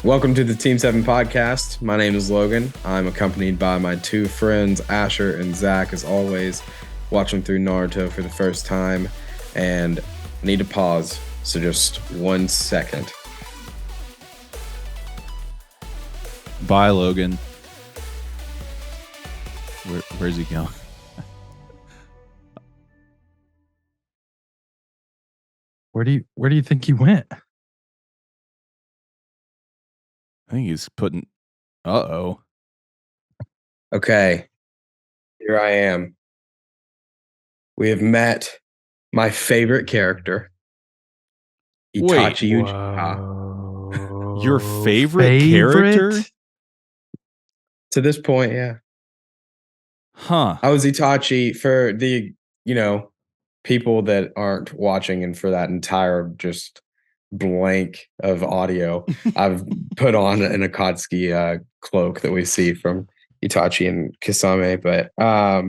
Welcome to the Team 7 podcast. My name is Logan. I'm accompanied by my two friends, Asher and Zach, as always, watching through Naruto for the first time. And I need to pause, so just 1 second. Bye, Logan. Where's he going? Where do you think he went? I think he's putting. Uh-oh. Okay, here I am. We have met my favorite character, Itachi Uchiha. Your favorite character? To this point, yeah. Huh. I was Itachi for the, people that aren't watching, and for that entire just blank of audio, I've put on an Akatsuki cloak that we see from Itachi and Kisame. But I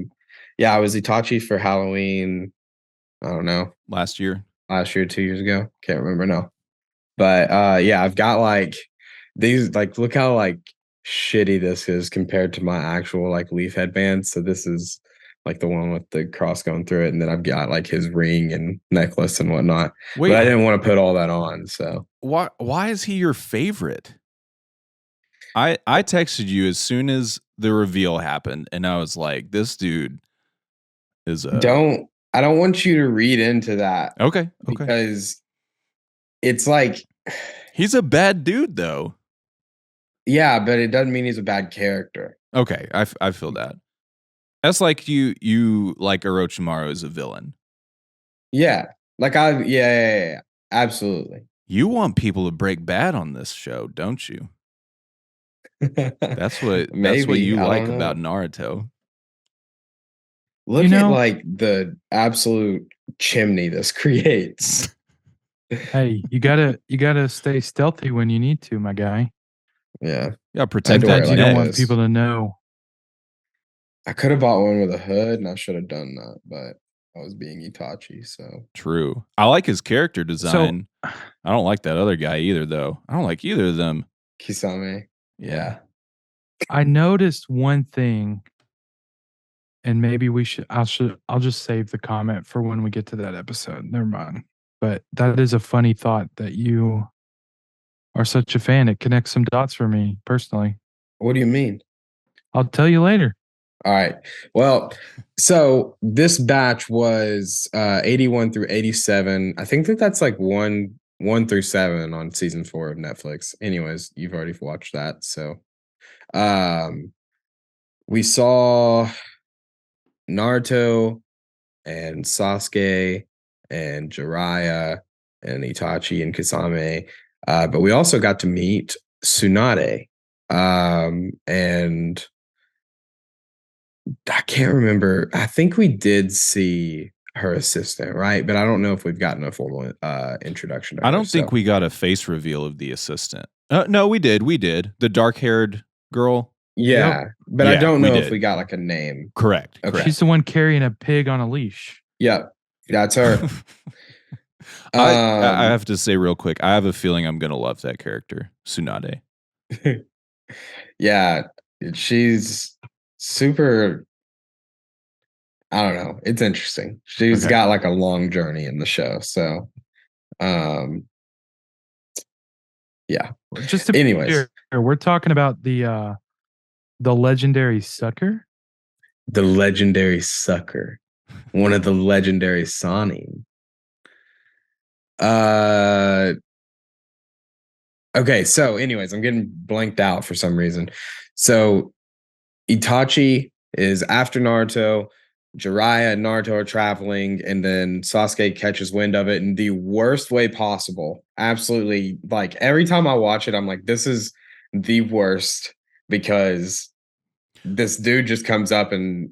was Itachi for Halloween. I don't know. Last year, 2 years ago. Can't remember now. But I've got like these, like, look how like shitty this is compared to my actual like leaf headband. So this is like the one with the cross going through it, and then I've got like his ring and necklace and whatnot. Wait, but I didn't want to put all that on. So why is he your favorite? I texted you as soon as the reveal happened, and I was like, this dude is a... I don't want you to read into that. Okay. Because it's like... He's a bad dude, though. Yeah, but it doesn't mean he's a bad character. Okay, I feel that. That's like you like Orochimaru as a villain. Yeah. Like absolutely. You want people to break bad on this show, don't you? That's what you like about Naruto. Look at like the absolute chimney this creates. Hey, you gotta stay stealthy when you need to, my guy. Yeah. Yeah, protect that. You don't want people to know. I could have bought one with a hood, and I should have done that, but I was being Itachi, so. True. I like his character design. I don't like that other guy either, though. I don't like either of them. Kisame. Yeah. I noticed one thing, and maybe I'll just save the comment for when we get to that episode. Never mind. But that is a funny thought that you are such a fan. It connects some dots for me personally. What do you mean? I'll tell you later. All right. Well, so this batch was 81 through 87. I think that's like 1 through 7 on season 4 of Netflix. Anyways, you've already watched that. So we saw Naruto and Sasuke and Jiraiya and Itachi and Kisame. But we also got to meet Tsunade. And I can't remember. I think we did see her assistant, right? But I don't know if we've gotten a full introduction to her. I don't think we got a face reveal of the assistant. No, we did. The dark-haired girl. Yeah, but I don't know if we got like a name. Correct. Okay. She's the one carrying a pig on a leash. Yep, that's her. I have to say real quick, I have a feeling I'm going to love that character, Tsunade. Yeah, she's super... I don't know. It's interesting. She's got like a long journey in the show. So, yeah. Just to be clear, we're talking about the legendary sucker. The legendary sucker. One of the legendary Sanin. Okay, so anyways, I'm getting blanked out for some reason. So Itachi is after Naruto. Jiraiya and Naruto are traveling, and then Sasuke catches wind of it in the worst way possible. Absolutely. Like, every time I watch it, I'm like, this is the worst, because this dude just comes up and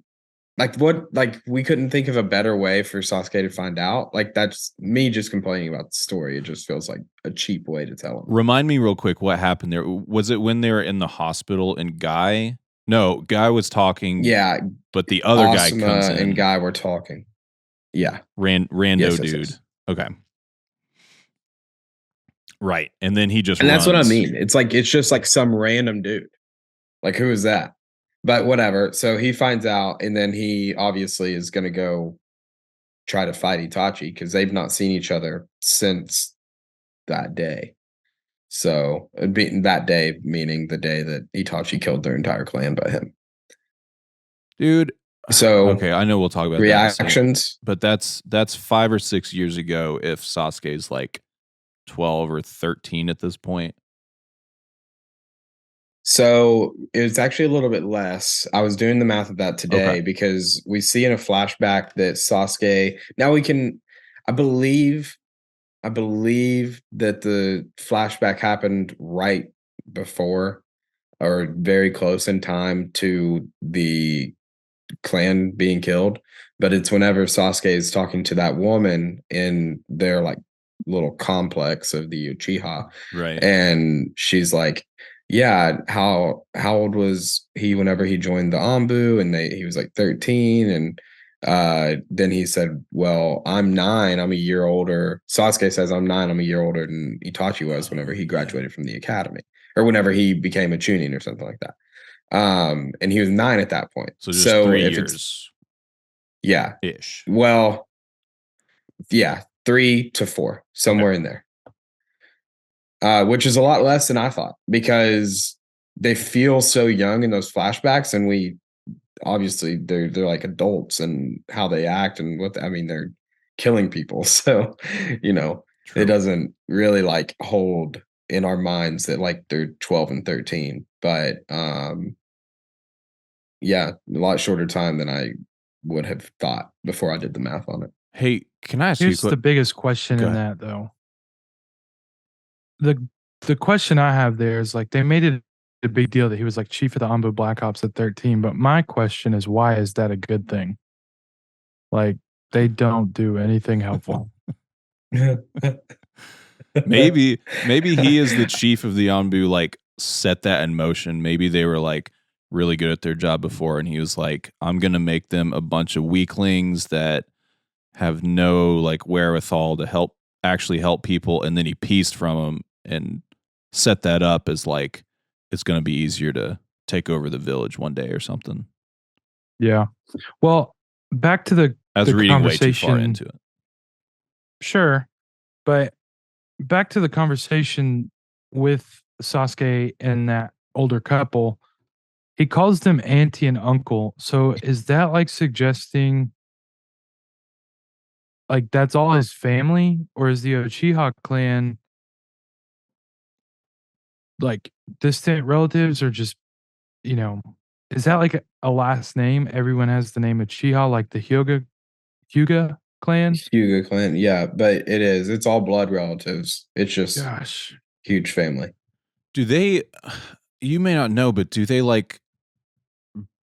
we couldn't think of a better way for Sasuke to find out. Like, that's me just complaining about the story. It just feels like a cheap way to tell him. Remind me real quick what happened there. Was it when they were in the hospital and Guy was talking? Yeah. But the other guy comes in. And Guy were talking. Yeah. Rando yes, dude. Yes. Okay. Right. And then he just And that's what I runs. mean. It's just like some random dude. Like, who is that? But whatever. So he finds out, and then he obviously is going to go try to fight Itachi because they've not seen each other since that day. So that day, meaning the day that Itachi killed their entire clan by him. Dude. So okay, I know we'll talk about reactions, that but that's 5 or 6 years ago. If Sasuke's like 12 or 13 at this point. So it was actually a little bit less. I was doing the math of that today because we see in a flashback that Sasuke. Now we can, I believe that the flashback happened right before or very close in time to the clan being killed, but it's whenever Sasuke is talking to that woman in their like little complex of the Uchiha, right? And she's like, "Yeah, how old was he whenever he joined the Anbu?" And he was like 13, and then he said, "Well, I'm 9. I'm a year older." Sasuke says, "I'm 9. I'm a year older than Itachi was whenever he graduated from the academy, or whenever he became a Chunin, or something like that." And he was 9 at that point. So just 3 if years. Yeah. Ish. Well, yeah, 3 to 4, somewhere in there. Which is a lot less than I thought because they feel so young in those flashbacks, and we obviously they're like adults and how they act and they're killing people. So, True. it doesn't really like hold in our minds that like they're 12 and 13, but yeah, a lot shorter time than I would have thought before I did the math on it. Hey, can I ask Here's you the biggest question in that, though. The question I have there is like they made it a big deal that he was like chief of the Anbu Black Ops at 13, but my question is why is that a good thing? Like they don't do anything helpful. maybe he is the chief of the Anbu, like set that in motion. Maybe they were like really good at their job before, and he was like, I'm gonna make them a bunch of weaklings that have no like wherewithal to actually help people, and then he pieced from them and set that up as like it's gonna be easier to take over the village one day or something. Yeah. Well, back to the reading way too conversation. far into it. Sure. But back to the conversation with Sasuke and that older couple. He calls them auntie and uncle. So is that like suggesting like that's all his family, or is the Uchiha clan like distant relatives, or just is that like a last name? Everyone has the name Uchiha, like the Hyuga clan. Hyuga clan, yeah, but it's all blood relatives. It's just Gosh, huge family. Do they? You may not know, but do they like,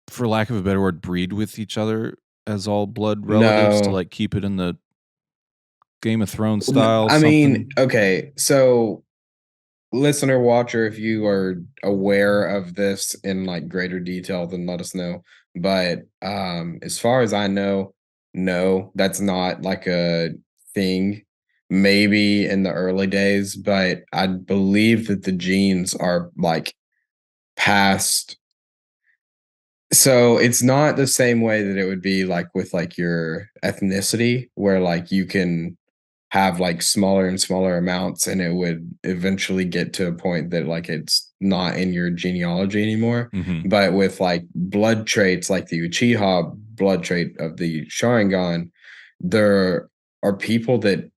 for lack of a better word, breed with each other as all blood relatives to like keep it in the Game of Thrones style? I mean, okay, so listener watcher, if you are aware of this in like greater detail, then let us know. But as far as I know, no, that's not like a thing. Maybe in the early days, but I believe that the genes are like passed. So it's not the same way that it would be like with like your ethnicity, where like you can have like smaller and smaller amounts and it would eventually get to a point that like it's not in your genealogy anymore. Mm-hmm. But with like blood traits like the Uchiha blood trait of the Sharingan, there are people that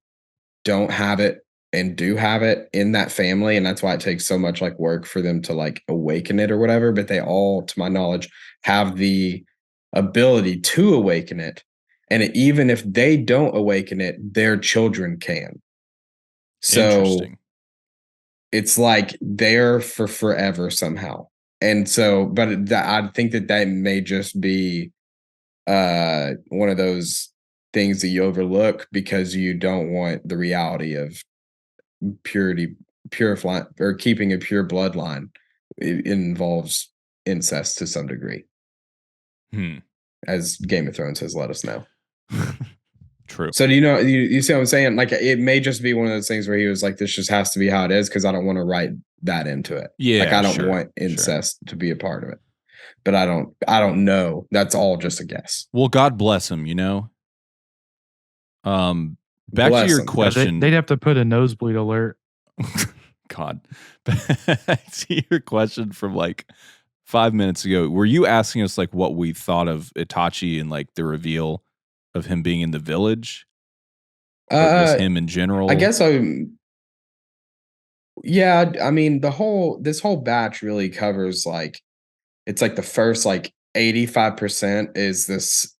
don't have it and do have it in that family, and that's why it takes so much like work for them to like awaken it or whatever, but they all, to my knowledge, have the ability to awaken it. And even if they don't awaken it, their children can. So it's like they're for forever somehow. And so, but I think that may just be one of those things that you overlook because you don't want the reality of purifying or keeping a pure bloodline. It involves incest to some degree. As Game of Thrones has let us know. True. So do you see what I'm saying? Like it may just be one of those things where he was like, this just has to be how it is because I don't want to write that into it. Like Yeah, I don't sure, want incest to be a part of it. But I don't know. That's all just a guess. Well, God bless him, you know? Back to Bless your him. question. They'd have to put a nosebleed alert. God. Back to your question from like 5 minutes ago. Were you asking us like what we thought of Itachi and like the reveal of him being in the village? Or just him in general? I guess yeah, I mean this whole batch really covers like it's like the first like 85% is this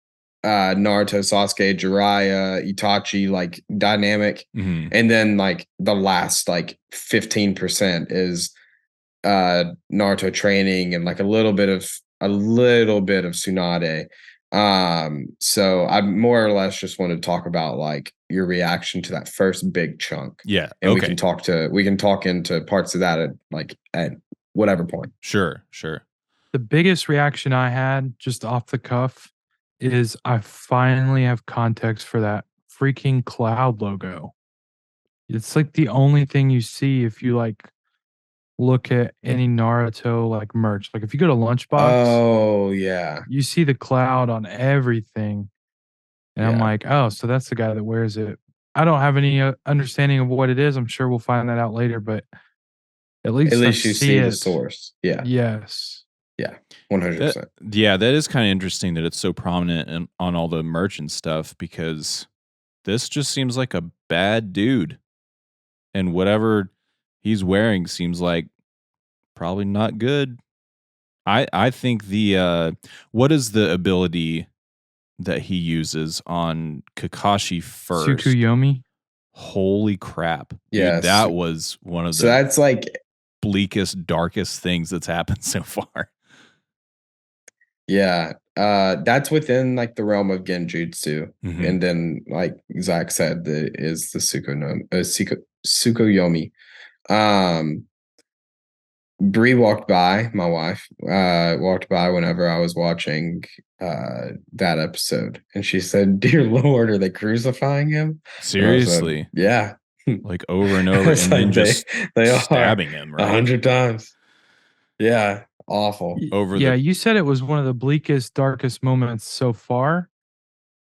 Naruto, Sasuke, Jiraiya, Itachi like dynamic. Mhm. And then like the last like 15% is Naruto training and like a little bit of Tsunade. So I more or less just want to talk about like your reaction to that first big chunk. Yeah. And Okay. we can talk into parts of that at whatever point. Sure. The biggest reaction I had just off the cuff is I finally have context for that freaking cloud logo. It's like the only thing you see if you like look at any Naruto like merch. Like if you go to Lunchbox, Oh yeah. you see the cloud on everything. And I'm Yeah. like, oh, so that's the guy that wears it. I don't have any understanding of what it is. I'm sure we'll find that out later, but at least At I least you see see the it. source. Yeah. Yes. Yeah. 100%. That is kind of interesting that it's so prominent on all the merch and stuff because this just seems like a bad dude. And whatever he's wearing seems like probably not good. I think what is the ability that he uses on Kakashi first? Tsukuyomi. Holy crap. Dude, Yes. that was one of So the that's like bleakest, darkest things that's happened so far. yeah. That's within like the realm of Genjutsu. Mhm. And then like Zach said, is the Tsukuyomi. Bree walked by, my wife, walked by whenever I was watching that episode. And she said, Dear Lord, are they crucifying him? Seriously. Said, yeah. Like over and over, and then like just they stabbing are him, right? 100 times. Yeah, awful. Over Yeah, the you said it was one of the bleakest, darkest moments so far.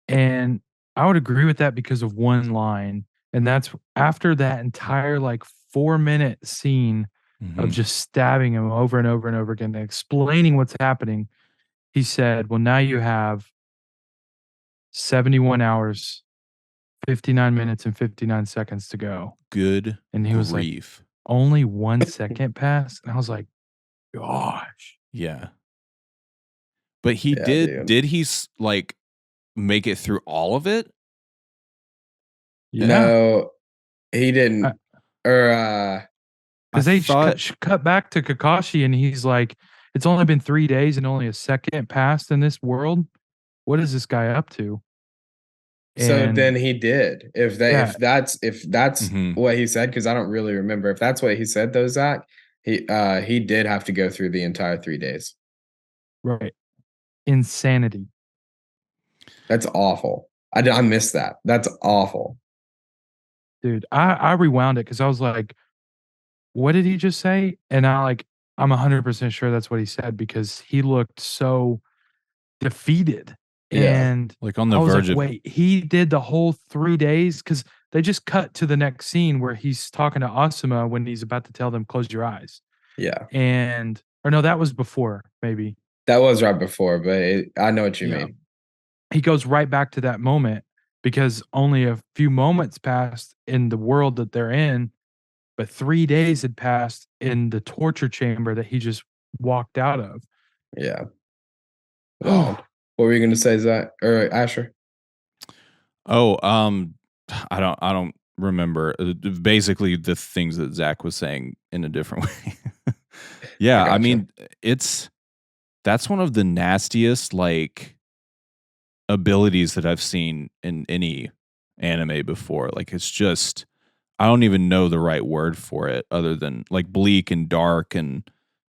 And I would agree with that because of one line. And that's after that entire like 4-minute scene of Mhm. just stabbing him over and over and over again, and explaining what's happening. He said, well, now you have 71 hours, 59 minutes, and 59 seconds to go. Good And he was like, grief. only 1 second passed. And I was like, gosh. Yeah. But he Yeah, dude. did he like make it through all of it? Yeah. No, he didn't. Or I Because they thought cut back to Kakashi and he's like, it's only been 3 days and only a second passed in this world. What is this guy up to? so And then he did. Yeah. If that's Mhm. what he said, because I don't really remember. If that's what he said though, Zach, he did have to go through the entire 3 days. right. Insanity. That's awful. I missed that. That's awful. Dude, I rewound it because I was like, what did he just say? And I'm 100% sure that's what he said because he looked so defeated. Yeah. And like on the I was verge like, of wait, he did the whole 3 days? Because they just cut to the next scene where he's talking to Asuma when he's about to tell them, close your eyes. Yeah. Or no, that was before, maybe. That was right before, but I know what you Yeah. mean. He goes right back to that moment because only a few moments passed in the world that they're in, but 3 days had passed in the torture chamber that he just walked out of. Yeah. Wild. What were you going to say, Zach or Asher? Oh, I don't remember. Basically, the things that Zach was saying in a different way. Yeah, I gotcha. mean, that's one of the nastiest like abilities that I've seen in any anime before. Like, it's just I don't even know the right word for it, other than like bleak and dark and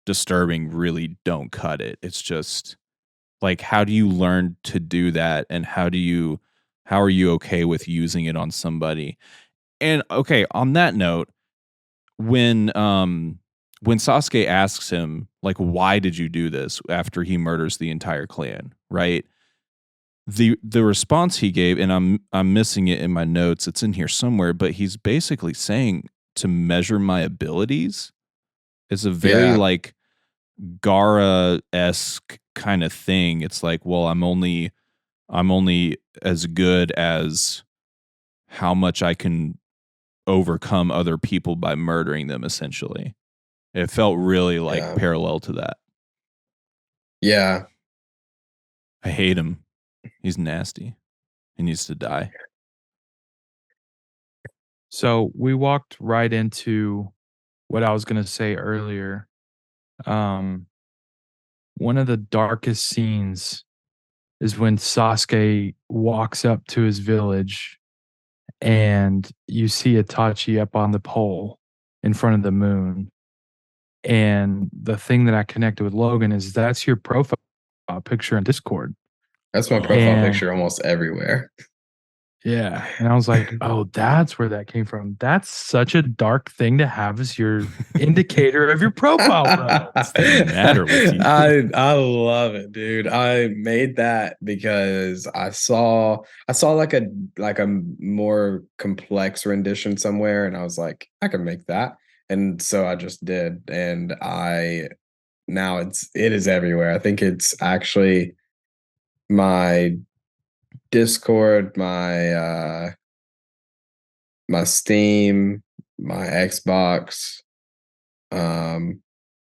disturbing. Really, don't cut it. It's just like, how do you learn to do that, and how do you how are you okay with using it on somebody? And okay, on that note, when Sasuke asks him like, why did you do this after he murders the entire clan, right? The response he gave, and I'm missing it in my notes, it's in here somewhere, but he's basically saying to measure my abilities. It's a very Yeah. like Gara-esque kind of thing. It's like, well, I'm only as good as how much I can overcome other people by murdering them, essentially. It felt really like Yeah. parallel to that. Yeah. I hate him. He's nasty. He needs to die. So we walked right into what I was going to say earlier. Um, one of the darkest scenes is when Sasuke walks up to his village and you see Itachi up on the pole in front of the moon. And the thing that I connected with Logan is that's your profile picture in Discord. That's my profile And picture almost everywhere. yeah. And I was like, oh, that's where that came from. That's such a dark thing to have as your indicator of your profile photo. What's the matter with you? I love it, dude. I made that because I saw like a more complex rendition somewhere, and I was like, I can make that. And so I just did. And I now it is everywhere. I think it's actually my Discord, my Steam, my Xbox.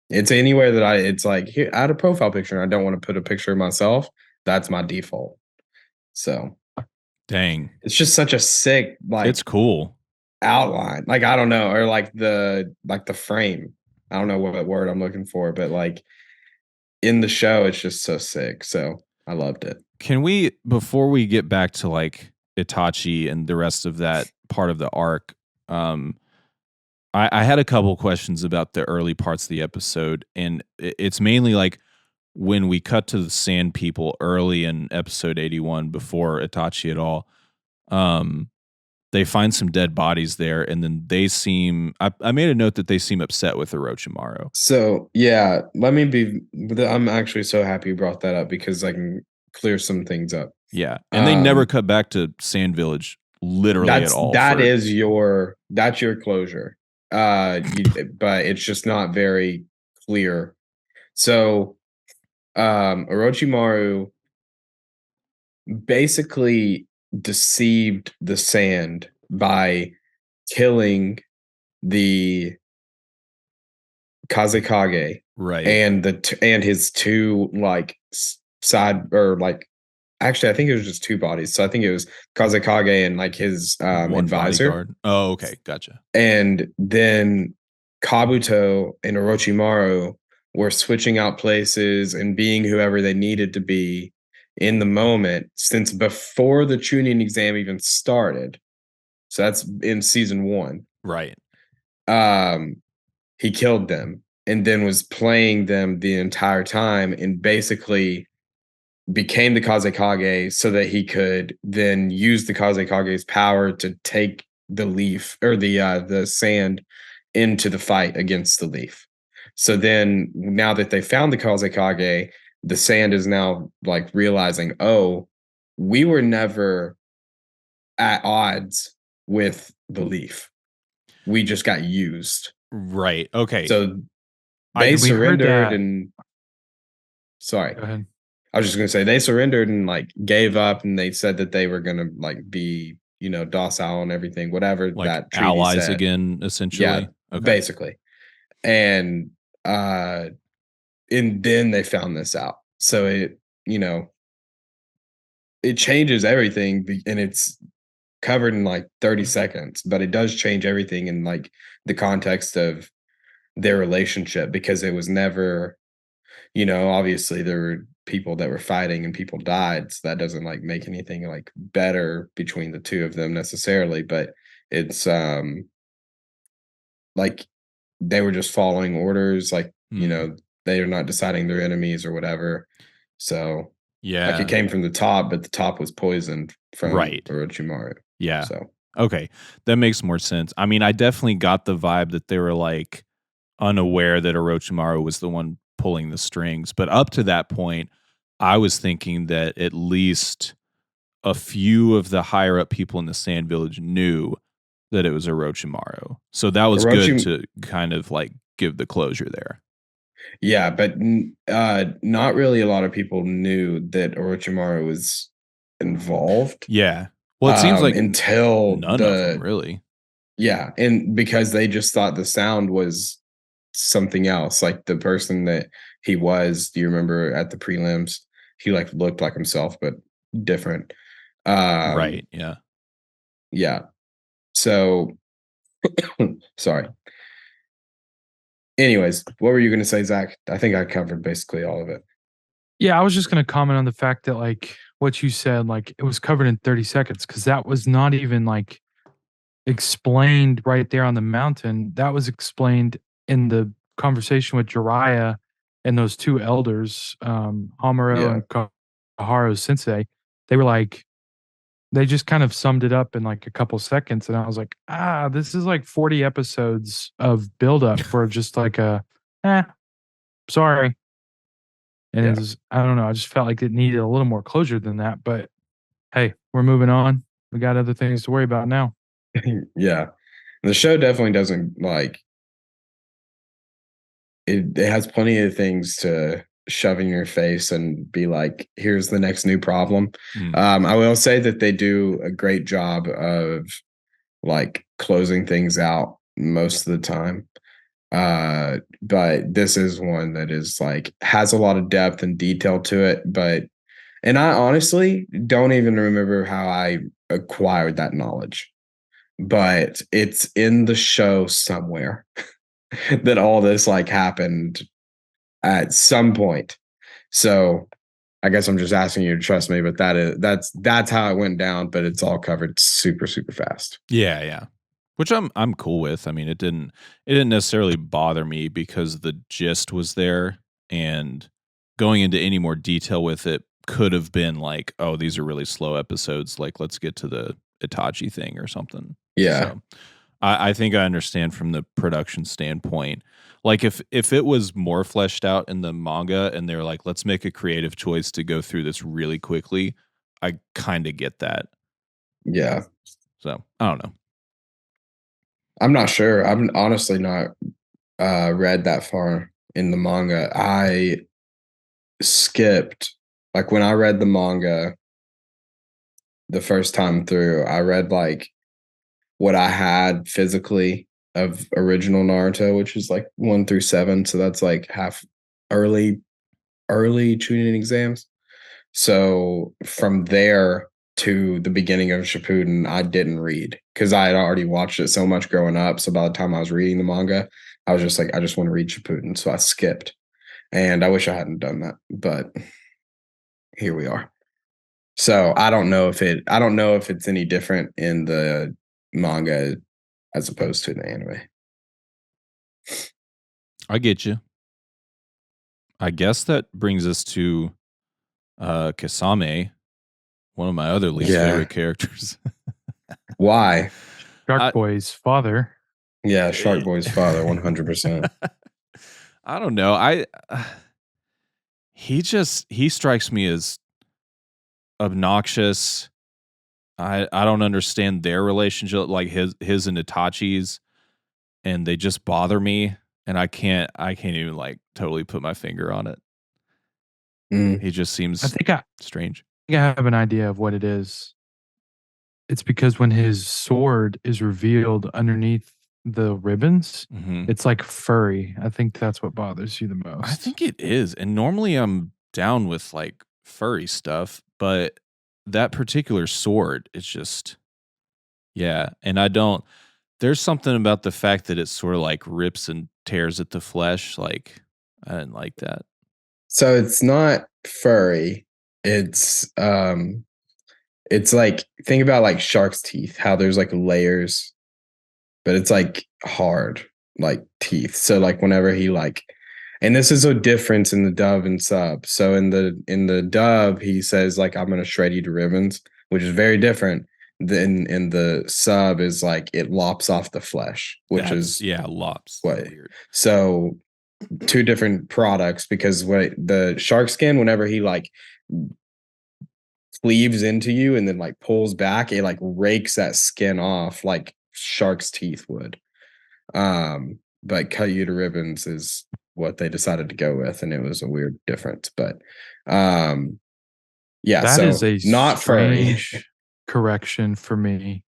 It's anywhere that it's like here, I had a profile picture and I don't want to put a picture of myself. That's my default. So Dang. it's just such a sick It's cool. outline. Like I don't know, or like the frame. I don't know what word I'm looking for, but like in the show, it's just so sick. So I loved it. Can we, before we get back to like Itachi and the rest of that part of the arc, I had a couple questions about the early parts of the episode, and it's mainly like when we cut to the Sand People early in episode 81 before Itachi at all. They find some dead bodies there, and then they seem. I made a note that they seem upset with Orochimaru. So yeah, let me be. I'm actually so happy you brought that up because I can clear some things up. Yeah, and they never cut back to Sand Village literally at all. That's your closure. But it's just not very clear. So Orochimaru basically deceived the sand by killing the Kazekage, right, and and his two like side or like actually I think it was just two bodies. So I think it was Kazekage and like his one advisor. bodyguard. Oh, okay, gotcha. And then Kabuto and Orochimaru were switching out places and being whoever they needed to be in the moment since before the Chunin exam even started. So that's in season 1. Right. He killed them and then was playing them the entire time and basically became the Kazekage so that he could then use the Kazekage's power to take the leaf or the sand into the fight against the leaf. So then now that they found the Kazekage, the sand is now like realizing, oh, we were never at odds with the leaf. We just got used. Right. Okay. So they surrendered and sorry. Go ahead. I was just gonna say they surrendered and like gave up and they said that they were gonna like be, docile and everything, whatever like that treaty allies said. again, essentially. Yeah, okay. Basically. And then they found this out. So it changes everything and it's covered in like 30 seconds, but it does change everything in like the context of their relationship because it was never, obviously there were people that were fighting and people died. So that doesn't like make anything like better between the two of them necessarily, but it's like they were just following orders, like, they are not deciding their enemies or whatever. So Like it Yeah. came from the top, but the top was poisoned from Right. Orochimaru. Yeah. So Okay. That makes more sense. I mean, I definitely got the vibe that they were like unaware that Orochimaru was the one pulling the strings. But up to that point, I was thinking that at least a few of the higher up people in the Sand Village knew that it was Orochimaru. So that was good Orochi, to kind of like give the closure there. yeah, but not really a lot of people knew that Orochimaru was involved Yeah. Well, it seems like until none of them really. yeah, and because they just thought the sound was something else, like the person that he was. Do you remember at the prelims? He like looked like himself, but different. Right. Yeah. Yeah. So sorry. Anyways, what were you going to say, Zach? I think I covered basically all of it. Yeah, I was just gonna comment on the fact that like what you said, like it was covered in 30 seconds because that was not even like explained right there on the mountain. That was explained in the conversation with Jiraiya and those two elders, Hamuro Yeah. and Kaharu Sensei. They were like, they just kind of summed it up in like a couple seconds. And I was like, this is like 40 episodes of buildup for just like sorry. And Yeah. it was, I don't know, I just felt like it needed a little more closure than that. But hey, we're moving on. We got other things to worry about now. Yeah. The show definitely doesn't like it has plenty of things to shove in your face and be like, here's the next new problem. Mm. I will say that they do a great job of like closing things out most of the time. But this is one that is like has a lot of depth and detail to it. But and I honestly don't even remember how I acquired that knowledge. But it's in the show somewhere that all this like happened at some point. So I guess I'm just asking you to trust me, but that's how it went down, but it's all covered super, super fast. Yeah, yeah. Which I'm cool with. I mean, it didn't necessarily bother me because the gist was there, and going into any more detail with it could have been like, oh, these are really slow episodes. Like, let's get to the Itachi thing or something. Yeah. So I think I understand from the production standpoint. Like if it was more fleshed out in the manga and they're like, let's make a creative choice to go through this really quickly, I kind of get that. Yeah. So I don't know. I'm not sure. I'm honestly not read that far in the manga. I skipped like when I read the manga the first time through, I read like what I had physically of original Naruto, which is like 1 through 7. So that's like half early, early tuning exams. So from there to the beginning of Shippuden, I didn't read because I had already watched it so much growing up. So by the time I was reading the manga, I was just like, I just want to read Shippuden. So I skipped. And I wish I hadn't done that, but here we are. So I don't know if it's any different in the manga as opposed to the anime. I get you. I guess that brings us to Kasame, one of my other least Yeah. favorite characters. Why? Shark Boy's father. Yeah, Shark Boy's father, 100%. I don't know. He strikes me as obnoxious. I don't understand their relationship, like his and Itachi's, and they just bother me, and I can't even like totally put my finger on it. Mm. He just seems strange. I have an idea of what it is. It's because when his sword is revealed underneath the ribbons, it's like furry. I think that's what bothers you the most. I think it is. And normally I'm down with like furry stuff, but that particular sword is just, yeah. And there's something about the fact that it sort of like rips and tears at the flesh. Like, I didn't like that. So it's not furry. It's like think about like shark's teeth, how there's like layers, but it's like hard, like teeth. So like whenever he like And this is a difference in the dub and sub. So in the dub, he says like I'm gonna shred you to ribbons, which is very different than in the sub is like it lops off the flesh, which is lops. what Weird. so two different products because what the shark skin, whenever he like cleaves into you and then like pulls back, it like rakes that skin off like shark's teeth would. But cut you to ribbons is what they decided to go with, and it was a weird difference. But yeah, That so is a not furry. strange correction for me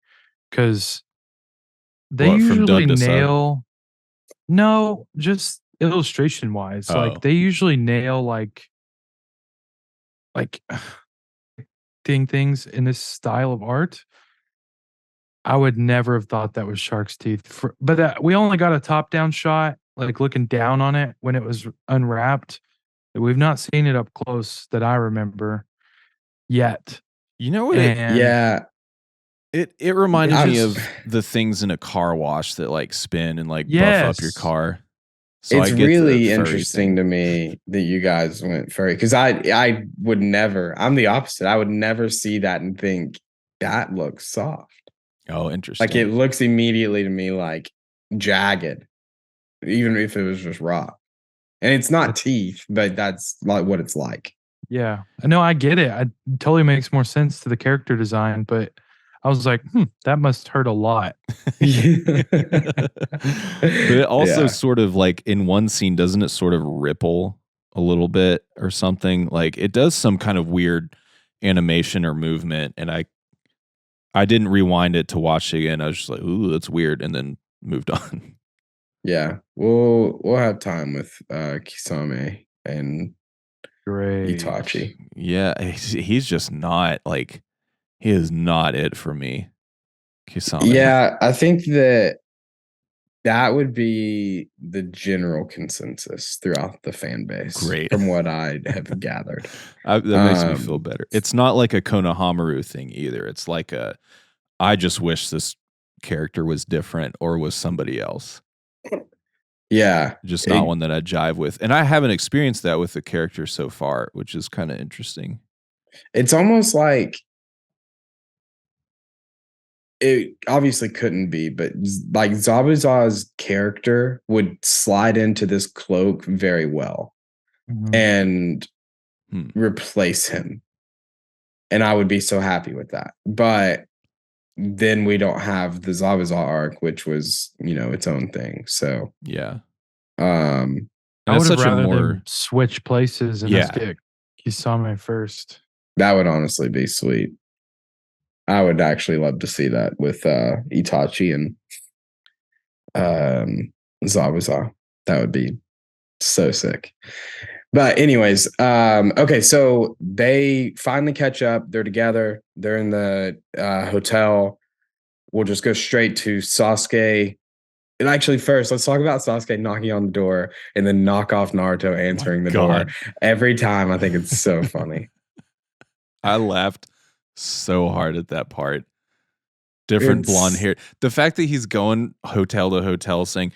because they What, from usually dub to sub? no, just illustration wise. Oh. Like they usually nail like things in this style of art. I would never have thought that was shark's teeth. But we only got a top down shot, like looking down on it when it was unwrapped. We've not seen it up close that I remember yet. You know what? Yeah, It reminded I me was- of the things in a car wash that like spin and like buff up your Yes. car. So it's I get really the furry interesting thing. to me that you guys went furry because I would never. I'm the opposite. I would never see that and think that looks soft. Oh, interesting. Like it looks immediately to me like jagged, even if it was just raw. And it's not teeth, but that's like what it's like. Yeah. No, I get it. It totally makes more sense to the character design, but I was like, that must hurt a lot. But it also Yeah. sort of like in one scene, doesn't it sort of ripple a little bit or something? Like it does some kind of weird animation or movement, and I didn't rewind it to watch it again. I was just like, ooh, that's weird, and then moved on. Yeah. We'll have time with Kisame and Great. Itachi. Yeah, he's just not like, he is not it for me. Kisame. Yeah, I think that would be the general consensus throughout the fan base. Great. From what I have gathered. That makes me feel better. It's not like a Konohamaru thing either. It's like I just wish this character was different or was somebody else. Yeah. Just not one that I jive with. And I haven't experienced that with the character so far, which is kind of interesting. It's almost like it obviously couldn't be, but like Zabuza's character would slide into this cloak very well and replace him. And I would be so happy with that. But then we don't have the Zabuza arc, which was, its own thing. So yeah. I would have rather them switch places and let's get Kisame first. That would honestly be sweet. I would actually love to see that with Itachi and Zabuza. That would be so sick. But anyways, okay, so they finally catch up. They're together. They're in the hotel. We'll just go straight to Sasuke. And actually, first, let's talk about Sasuke knocking on the door and then knock off Naruto answering the door. Every time, I think it's so funny. I laughed so hard at that part. Different blonde hair. The fact that he's going hotel to hotel saying,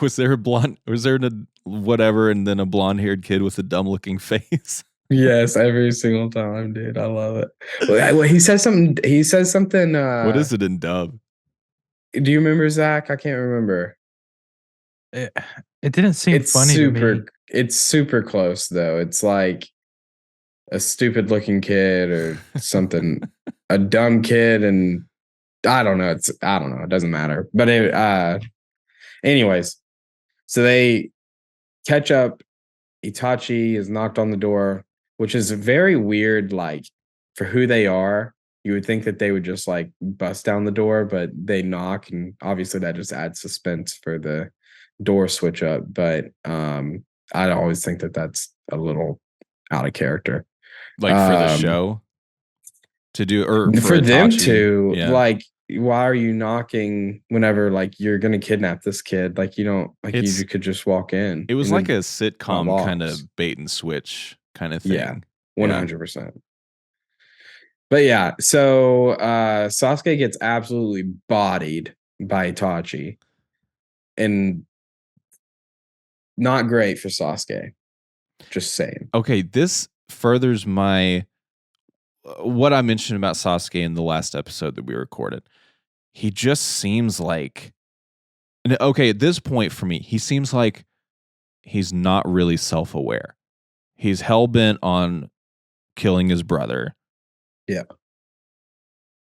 was there a whatever, and then a blonde haired kid with a dumb looking face? Yes, every single time, dude. I love it. Well, he says something. What is it in dub? Do you remember, Zach? I can't remember. It didn't seem funny to me. It's super close though. It's like a stupid looking kid or something, a dumb kid, and I don't know. It doesn't matter. But anyways, so they catch up. Itachi is knocked on the door, which is very weird. Like for who they are, you would think that they would just like bust down the door, but they knock, and obviously that just adds suspense for the door switch up. But I always think that that's a little out of character. Like for the show to do, or for Itachi, them to like, why are you knocking whenever like you're gonna kidnap this kid? Like you don't like you could just walk in. It was like a sitcom kind of bait and switch kind of thing. Yeah, 100%. But yeah, so Sasuke gets absolutely bodied by Itachi, and not great for Sasuke. Just saying. Okay, this furthers my what I mentioned about Sasuke in the last episode that we recorded. He just seems like, okay, at this point for me, he seems like he's not really self-aware. He's hell-bent on killing his brother. Yeah.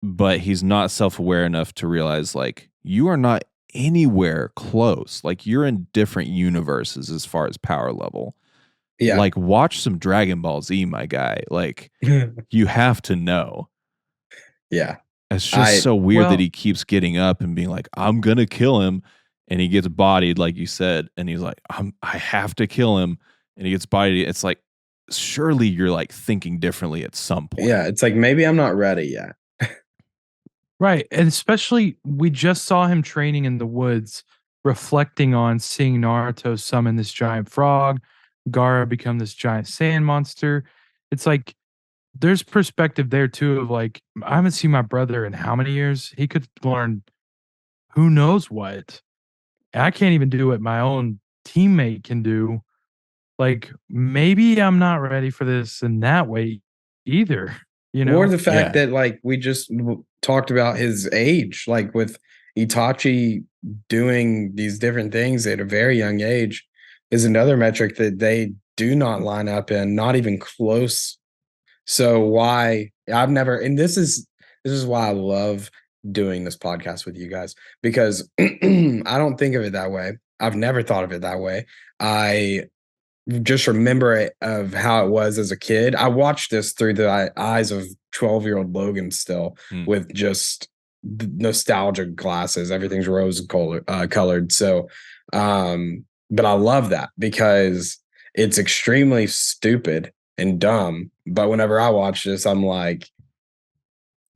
But he's not self-aware enough to realize, like, you are not anywhere close. Like, you're in different universes as far as power level. Yeah. Like, watch some Dragon Ball Z, my guy. Like, you have to know. Yeah. It's just so weird that he keeps getting up and being like, I'm going to kill him. And he gets bodied, like you said. And he's like, I have to kill him. And he gets bodied. It's like, surely you're like thinking differently at some point. Yeah. It's like, maybe I'm not ready yet. Right. And especially, we just saw him training in the woods, reflecting on seeing Naruto summon this giant frog, Gaara become this giant sand monster. It's like, there's perspective there too of like, I haven't seen my brother in how many years? He could learn who knows what. And I can't even do what my own teammate can do. Like, maybe I'm not ready for this in that way either. You know? Or the fact that, like, we just talked about his age, like with Itachi doing these different things at a very young age is another metric that they do not line up in, not even close. So why I've never, and this is why I love doing this podcast with you guys, because I don't think of it that way. I've never thought of it that way. I just remember it of how it was as a kid. I watched this through the eyes of 12-year-old Logan still, with just nostalgic glasses. Everything's rose colored. So, but I love that because it's extremely stupid and dumb. But whenever I watch this, I'm like,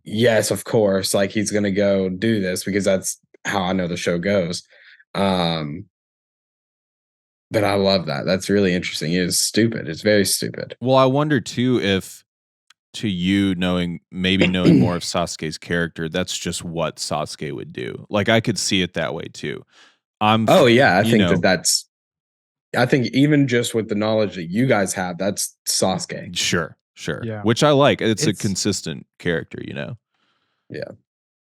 yes, of course, like he's gonna go do this because that's how I know the show goes. But I love that. That's really interesting. It is stupid. It's very stupid. Well, I wonder too if, to you knowing more of Sasuke's character, that's just what Sasuke would do. Like, I could see it that way too. I think that's. I think even just with the knowledge that you guys have, that's Sasuke. Sure. Yeah. Which I like. It's a consistent character, you know? Yeah.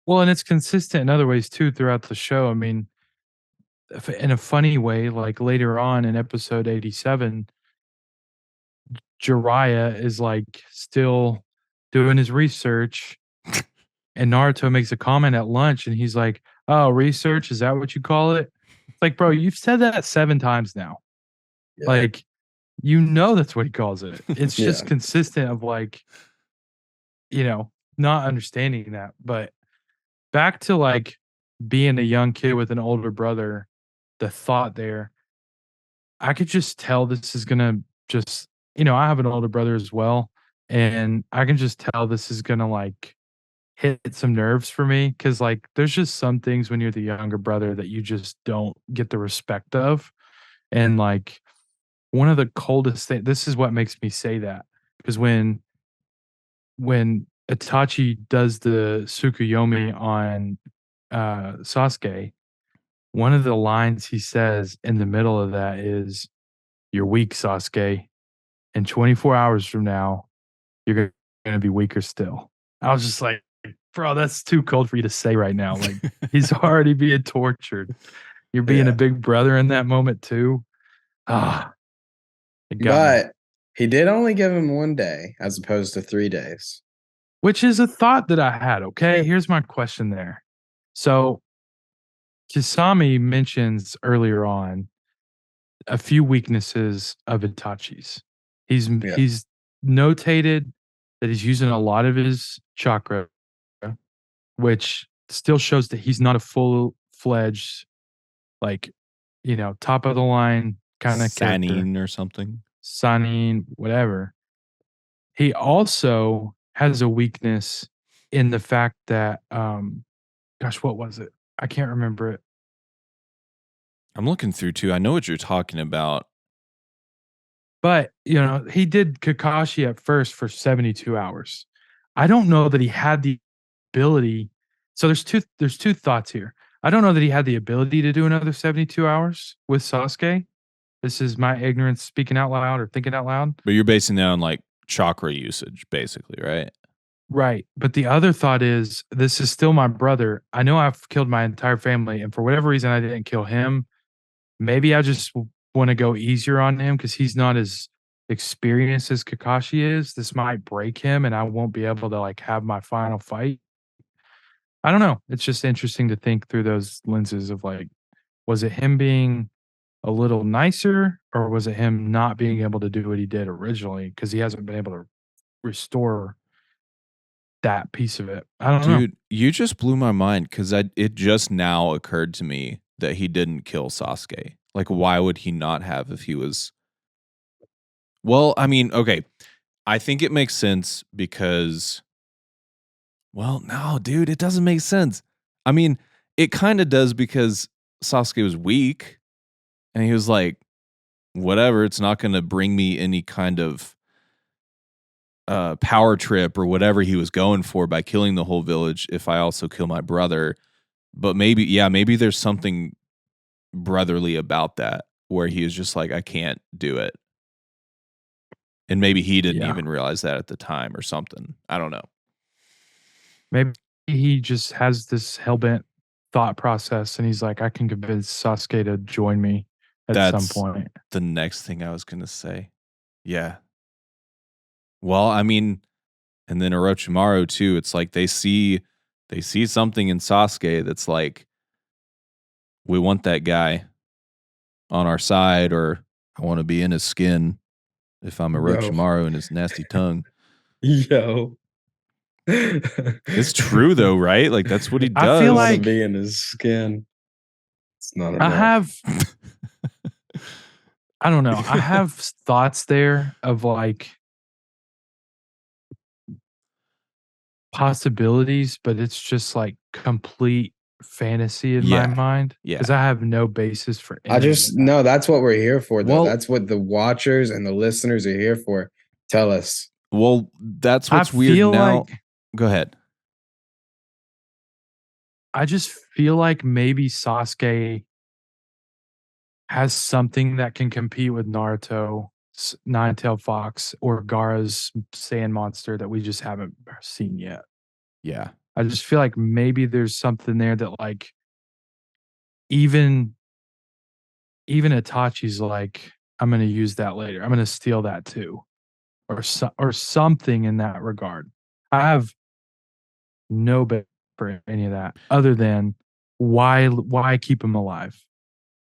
Well, and it's consistent in other ways too throughout the show. I mean, in a funny way, like later on in episode 87, Jiraiya is like still doing his research, and Naruto makes a comment at lunch, and he's like, "Oh, research, is that what you call it?" It's like, bro, you've said that 7 times now. Yeah. Like, you know that's what he calls it. It's just consistent of like, you know, not understanding that. But back to like being a young kid with an older brother, the thought there, I could just tell this is gonna just, you know, I have an older brother as well, and I can just tell this is gonna like hit some nerves for me because like there's just some things when you're the younger brother that you just don't get the respect of. And like one of the coldest things, this is what makes me say that, because when Itachi does the Tsukuyomi on Sasuke, one of the lines he says in the middle of that is, "You're weak, Sasuke. And 24 hours from now, you're going to be weaker still." I was just like, bro, that's too cold for you to say right now. Like, he's already being tortured. You're being a big brother in that moment too. But he did only give him 1 day as opposed to 3 days. Which is a thought that I had. Okay, here's my question there. So, Kisame mentions earlier on a few weaknesses of Itachi's. He's notated that he's using a lot of his chakra, which still shows that he's not a full-fledged, like, you know, top of the line kind of character. Sannin or something. Sannin, whatever. He also has a weakness in the fact that, gosh, what was it? I can't remember it. I'm looking through too. I know what you're talking about. But, you know, he did Kakashi at first for 72 hours. I don't know that he had the ability. So there's two thoughts here. I don't know that he had the ability to do another 72 hours with Sasuke. This is my ignorance speaking out loud or thinking out loud. But you're basing that on like chakra usage, basically, right? Right. But the other thought is this is still my brother. I know I've killed my entire family, and for whatever reason I didn't kill him. Maybe I just want to go easier on him because he's not as experienced as Kakashi is. This might break him and I won't be able to like have my final fight. I don't know. It's just interesting to think through those lenses of like, was it him being a little nicer or was it him not being able to do what he did originally because he hasn't been able to restore that piece of it? I don't know. Dude, you just blew my mind because it just now occurred to me that he didn't kill Sasuke. Like, why would he not have if he was? Well, I mean, okay, I think it makes sense because, well, no, dude, it doesn't make sense. I mean, it kind of does because Sasuke was weak and he was like, whatever, it's not going to bring me any kind of power trip or whatever he was going for by killing the whole village if I also kill my brother. But maybe, yeah, maybe there's something brotherly about that where he was just like, I can't do it. And maybe he didn't Yeah. even realize that at the time or something. I don't know. Maybe he just has this hellbent thought process and he's like, I can convince Sasuke to join me at some That's point. the next thing I was going to say. Yeah. Well, I mean, and then Orochimaru too. It's like they see something in Sasuke that's like, we want that guy on our side, or I want to be in his skin if I'm Yo. Orochimaru and his nasty tongue. Yo. It's true though, right? Like that's what he does. I feel Want to like be in his skin. It's not enough. I have, I don't know. I have thoughts there of like possibilities, but it's just like complete fantasy in my Yeah. mind Yeah. because I have no basis for any I of just that. no, that's what we're here for, though. Well- That's what the watchers and the listeners are here for. Tell us. Well, that's I what's weird feel now. like Go ahead. I just feel like maybe Sasuke has something that can compete with Naruto, Nine-Tailed Fox, or Gaara's sand monster that we just haven't seen yet. Yeah. I just feel like maybe there's something there that like even Itachi's like, I'm gonna use that later. I'm gonna steal that too. Or something in that regard. I have no bet for any of that other than why keep him alive?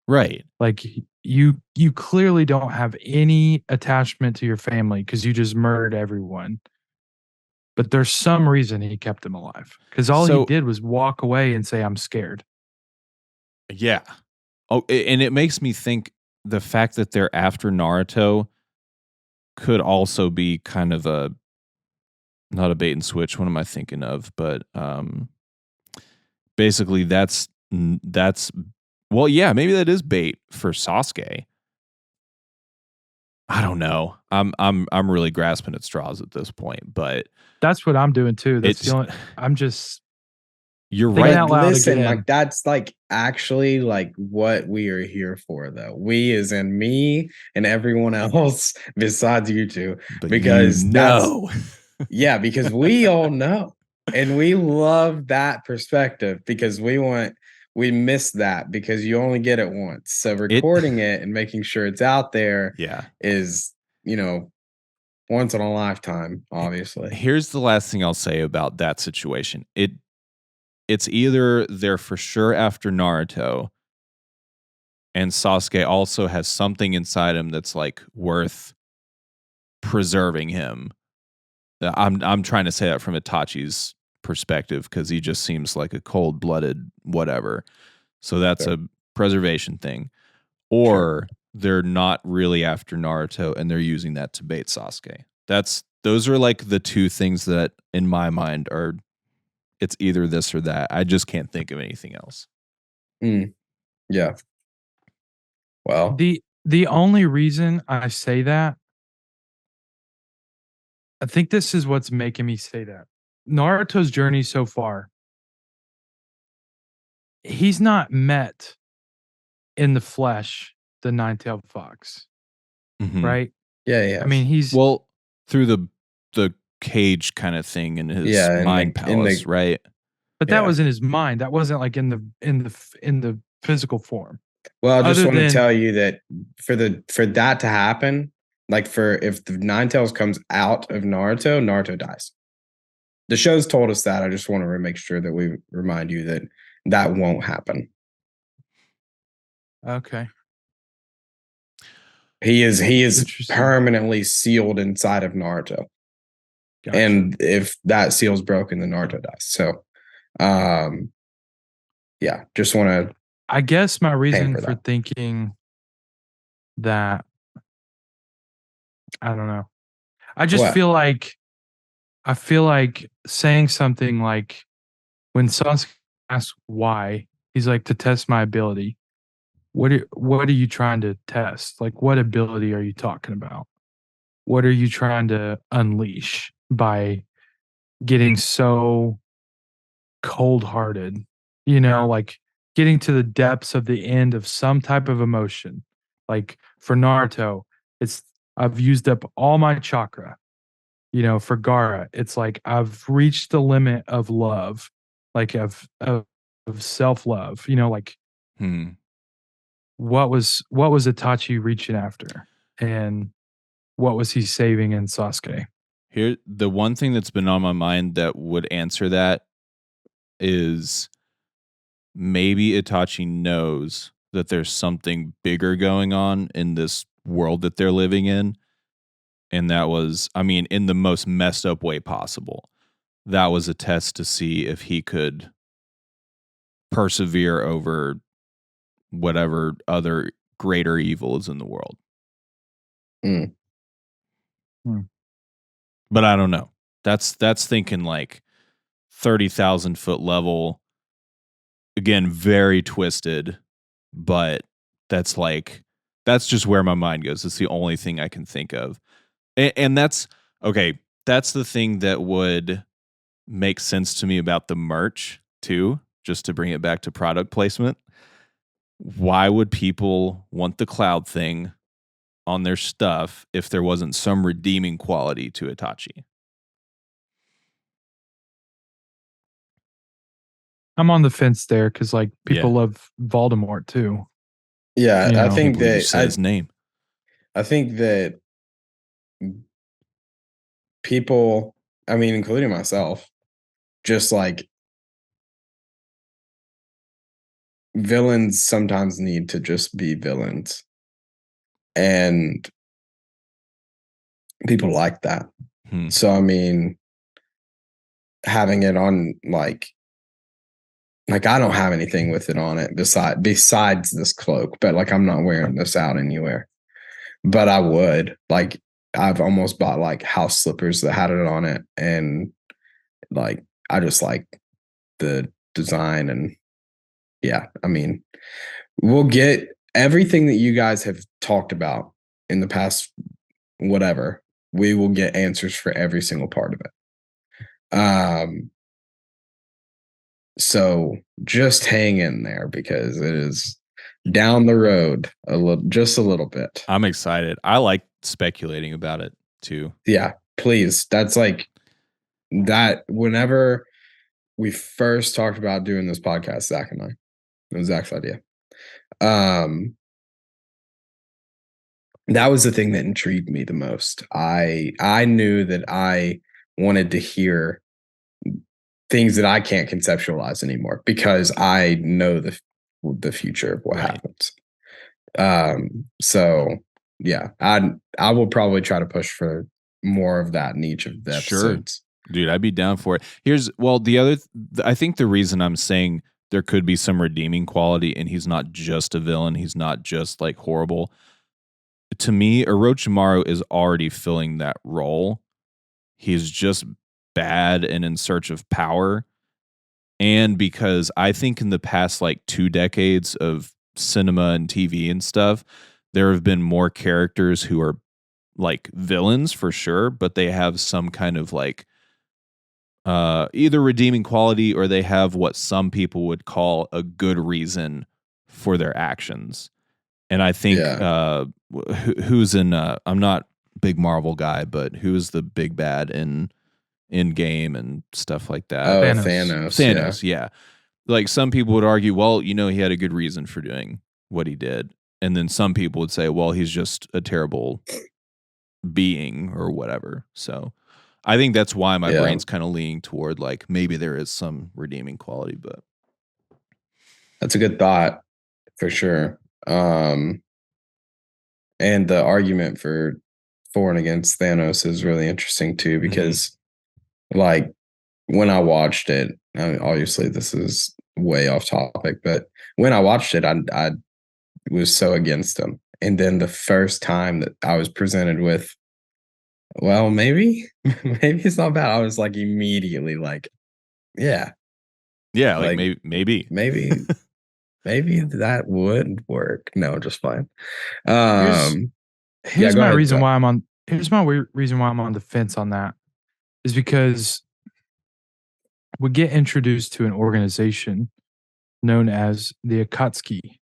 Right. Like you clearly don't have any attachment to your family because you just murdered everyone. But there's some reason he kept him alive. Because all he So- did was walk away and say, I'm scared. Yeah. Oh, and it makes me think the fact that they're after Naruto could also be kind of a not a bait and switch. What am I thinking of? But basically that's well, yeah, maybe that is bait for Sasuke. I don't know. I'm really grasping at straws at this point, but That's what I'm doing too. That's it's the only I'm just you're Thinking right. out loud Listen, again. like that's like actually like what we are here for, though. We as in me and everyone else besides you two. But Because you that's know. yeah, because we all know. And we love that perspective because we miss that because you only get it once. So recording it and making sure it's out there Yeah. is, once in a lifetime, obviously. Here's the last thing I'll say about that situation. It's either they're for sure after Naruto, and Sasuke also has something inside him that's like worth preserving him. I'm trying to say that from Itachi's perspective because he just seems like a cold-blooded whatever. So that's Sure. a preservation thing. Or they're not really after Naruto and they're using that to bait Sasuke. Those are like the two things that in my mind are it's either this or that. I just can't think of anything else. Yeah. Well, the only reason I say that, I think this is what's making me say that. Naruto's journey so far, he's not met in the flesh the nine-tailed fox, Mhm. right? Yeah. I mean, he's Well, through the cage kind of thing in his Yeah, mind palace, right? but that yeah. was in his mind. That wasn't like in the physical form. Well, I just Other want to than tell you that for that to happen, like if the Ninetales comes out of Naruto, Naruto dies. The show's told us that. I just want to make sure that we remind you that that won't happen. okay, He is interesting. permanently sealed inside of Naruto. Gotcha. And if that seal's broken, then Naruto dies. So yeah, just want to I guess my reason hamper for that. thinking that I don't know. I just What? feel like saying something like when Sasuke asks why, he's like to test my ability. What are you trying to test? Like what ability are you talking about? What are you trying to unleash by getting so cold-hearted? You know, like getting to the depths of the end of some type of emotion. Like for Naruto, it's I've used up all my chakra. You know, for Gara, it's like I've reached the limit of love, like of self-love. You know, like Hmm. what was Itachi reaching after? And what was he saving in Sasuke? Here, the one thing that's been on my mind that would answer that is maybe Itachi knows that there's something bigger going on in this world that they're living in. And that was, I mean, in the most messed up way possible. That was a test to see if he could persevere over whatever other greater evil is in the world. Mm. But I don't know. That's thinking like 30,000 foot level. Again, very twisted, but that's just where my mind goes. It's the only thing I can think of. And that's okay. That's the thing that would make sense to me about the merch too, just to bring it back to product placement. Why would people want the cloud thing on their stuff if there wasn't some redeeming quality to Itachi? I'm on the fence there because like people Yeah. love Voldemort too. Yeah, You I know, Can't think believe you that said his name. I think that people, I mean, including myself, just like villains sometimes need to just be villains. And people like that. Hmm. So I mean, having it on like I don't have anything with it on it besides this cloak, but like I'm not wearing this out anywhere. But I would. Like I've almost bought like house slippers that had it on it, and like I just like the design. And yeah, I mean, we'll get everything that you guys have talked about in the past whatever. We will get answers for every single part of it. So just hang in there because it is down the road just a little bit. I'm excited. I like speculating about it too. Yeah, please. That's like that. Whenever we first talked about doing this podcast, Zach and I, it was Zach's idea. That was the thing that intrigued me the most. I knew that I wanted to hear things that I can't conceptualize anymore because I know the future of what Right. happens. So yeah, I will probably try to push for more of that in each of the Sure. episodes. Dude, I'd be down for it. I think the reason I'm saying there could be some redeeming quality and he's not just a villain, he's not just like horrible. To me, Orochimaru is already filling that role. He's just bad and in search of power. And because I think in the past like 2 decades of cinema and TV and stuff, there have been more characters who are like villains for sure, but they have some kind of like either redeeming quality or they have what some people would call a good reason for their actions. And I think Yeah. who's in I'm not a big Marvel guy, but who's the big bad in game and stuff like that? Oh, Thanos. Thanos. Yeah. Thanos, yeah. Like some people would argue, well, you know, he had a good reason for doing what he did. And then some people would say, well, he's just a terrible being or whatever. So I think that's why my Yeah. brain's kind of leaning toward like maybe there is some redeeming quality, but That's a good thought for sure. And the argument for and against Thanos is really interesting too, because like when I watched it, I mean, obviously this is way off topic, but when I watched it, I was so against him. And then the first time that I was presented with, well, maybe, maybe it's not bad. I was like immediately like, yeah, yeah, like like maybe. maybe, maybe that would work. No, just fine. Here's Yeah, here's go my ahead, reason Joe. why reason why I'm on the fence on that is because we get introduced to an organization known as the Akatsuki,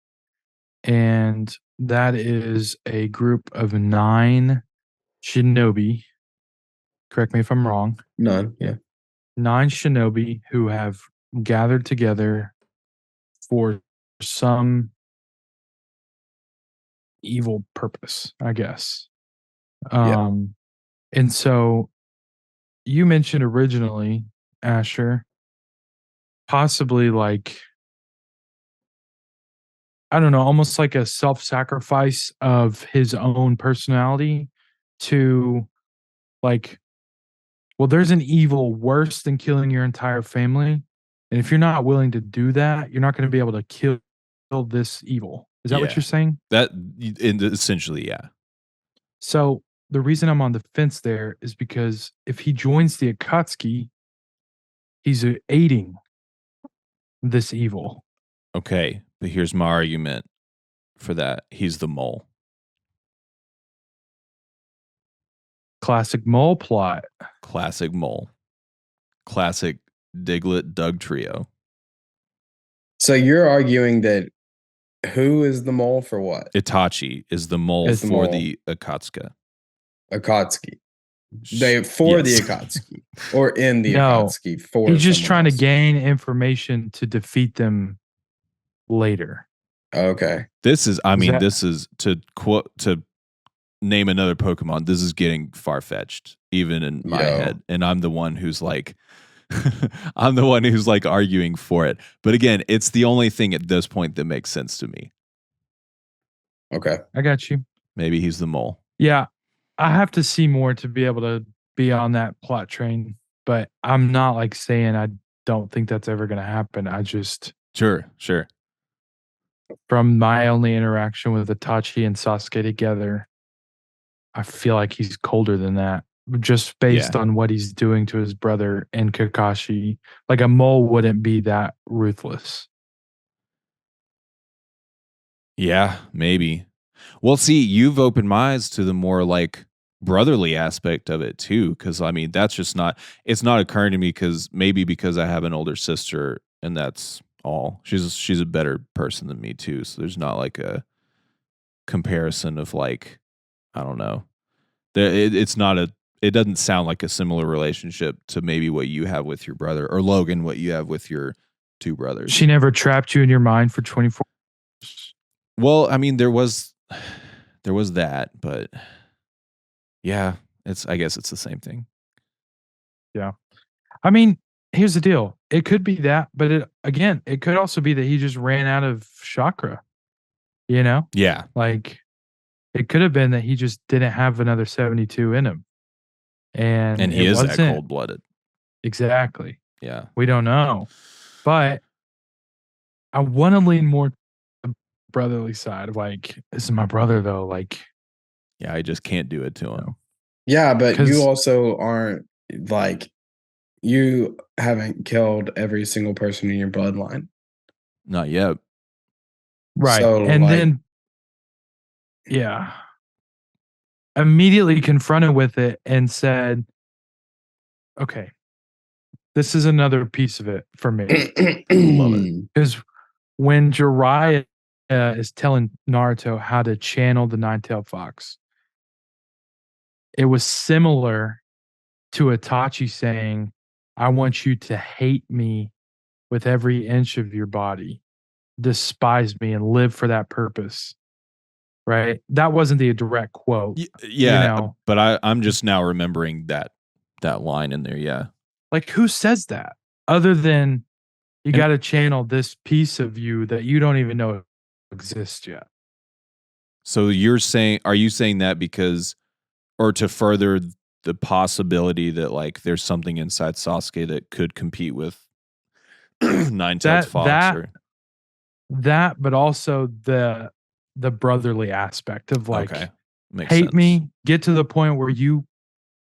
and that is a group of 9 shinobi. Correct me if I'm wrong. None. Yeah. 9 shinobi who have gathered together for some evil purpose, I guess. Yeah. And so you mentioned originally, Asher, possibly like, I don't know, almost like a self-sacrifice of his own personality to like, well, there's an evil worse than killing your entire family. And if you're not willing to do that, you're not going to be able to kill this evil. Is that what Yeah. you're saying? That essentially, yeah. So the reason I'm on the fence there is because if he joins the Akatsuki, he's aiding this evil. Okay, but here's my argument for that. He's the mole. Classic mole plot. Classic mole. Classic Diglett Doug trio. So you're arguing that who is the mole for what? Itachi is the mole Is the for mole. the Akatsuka. Akatsuki. They for the Yes. Akatsuki or in the No, Akatsuki for he's just someone trying to else. gain information to defeat them later. Okay. This is, I Is mean, that- this is to name another Pokemon. This is getting far fetched, even in my Yo. head. And I'm the one who's like, I'm the one who's like arguing for it. But again, it's the only thing at this point that makes sense to me. Okay. I got you. Maybe he's the mole. Yeah, I have to see more to be able to be on that plot train, but I'm not like saying I don't think that's ever going to happen. I just, Sure. from my only interaction with Itachi and Sasuke together, I feel like he's colder than that, just based on what he's doing to his brother and Kakashi. Like a mole wouldn't be that ruthless. Yeah, maybe. Well, see, you've opened my eyes to the more like brotherly aspect of it too. Cause I mean, that's just not, it's not occurring to me because I have an older sister and that's all. She's a better person than me too. So there's not like a comparison of like, I don't know. It's not it doesn't sound like a similar relationship to maybe what you have with your brother or Logan, what you have with your 2 brothers. She never trapped you in your mind for 24 hours. Well, I mean, there was that, but yeah, I guess it's the same thing. Yeah. I mean, here's the deal. It could be that, but it could also be that he just ran out of chakra. You know? Yeah. Like it could have been that he just didn't have another 72 in him. And he it is that wasn't cold-blooded. exactly. Yeah. We don't know. But I want to lean more to the brotherly side of like, this is my brother though. Like, Yeah, I just can't do it to him. Yeah, but you 'Cause- also aren't like you haven't killed every single person in your bloodline. Not yet. right. So, And like- then, yeah, immediately confronted with it and said, okay, this is another piece of it for me. Love it. Because when Jiraiya is telling Naruto how to channel the nine-tailed fox. It was similar to Itachi saying, I want you to hate me with every inch of your body, despise me, and live for that purpose. Right? That wasn't the direct quote. Yeah, but I'm just now remembering that line in there. Yeah. Like, who says that other than you got to channel this piece of you that you don't even know exists yet? So are you saying that because, or to further the possibility that like there's something inside Sasuke that could compete with Nine-Tailed Fox? But also the brotherly aspect of like, okay, makes hate sense. me, get to the point where you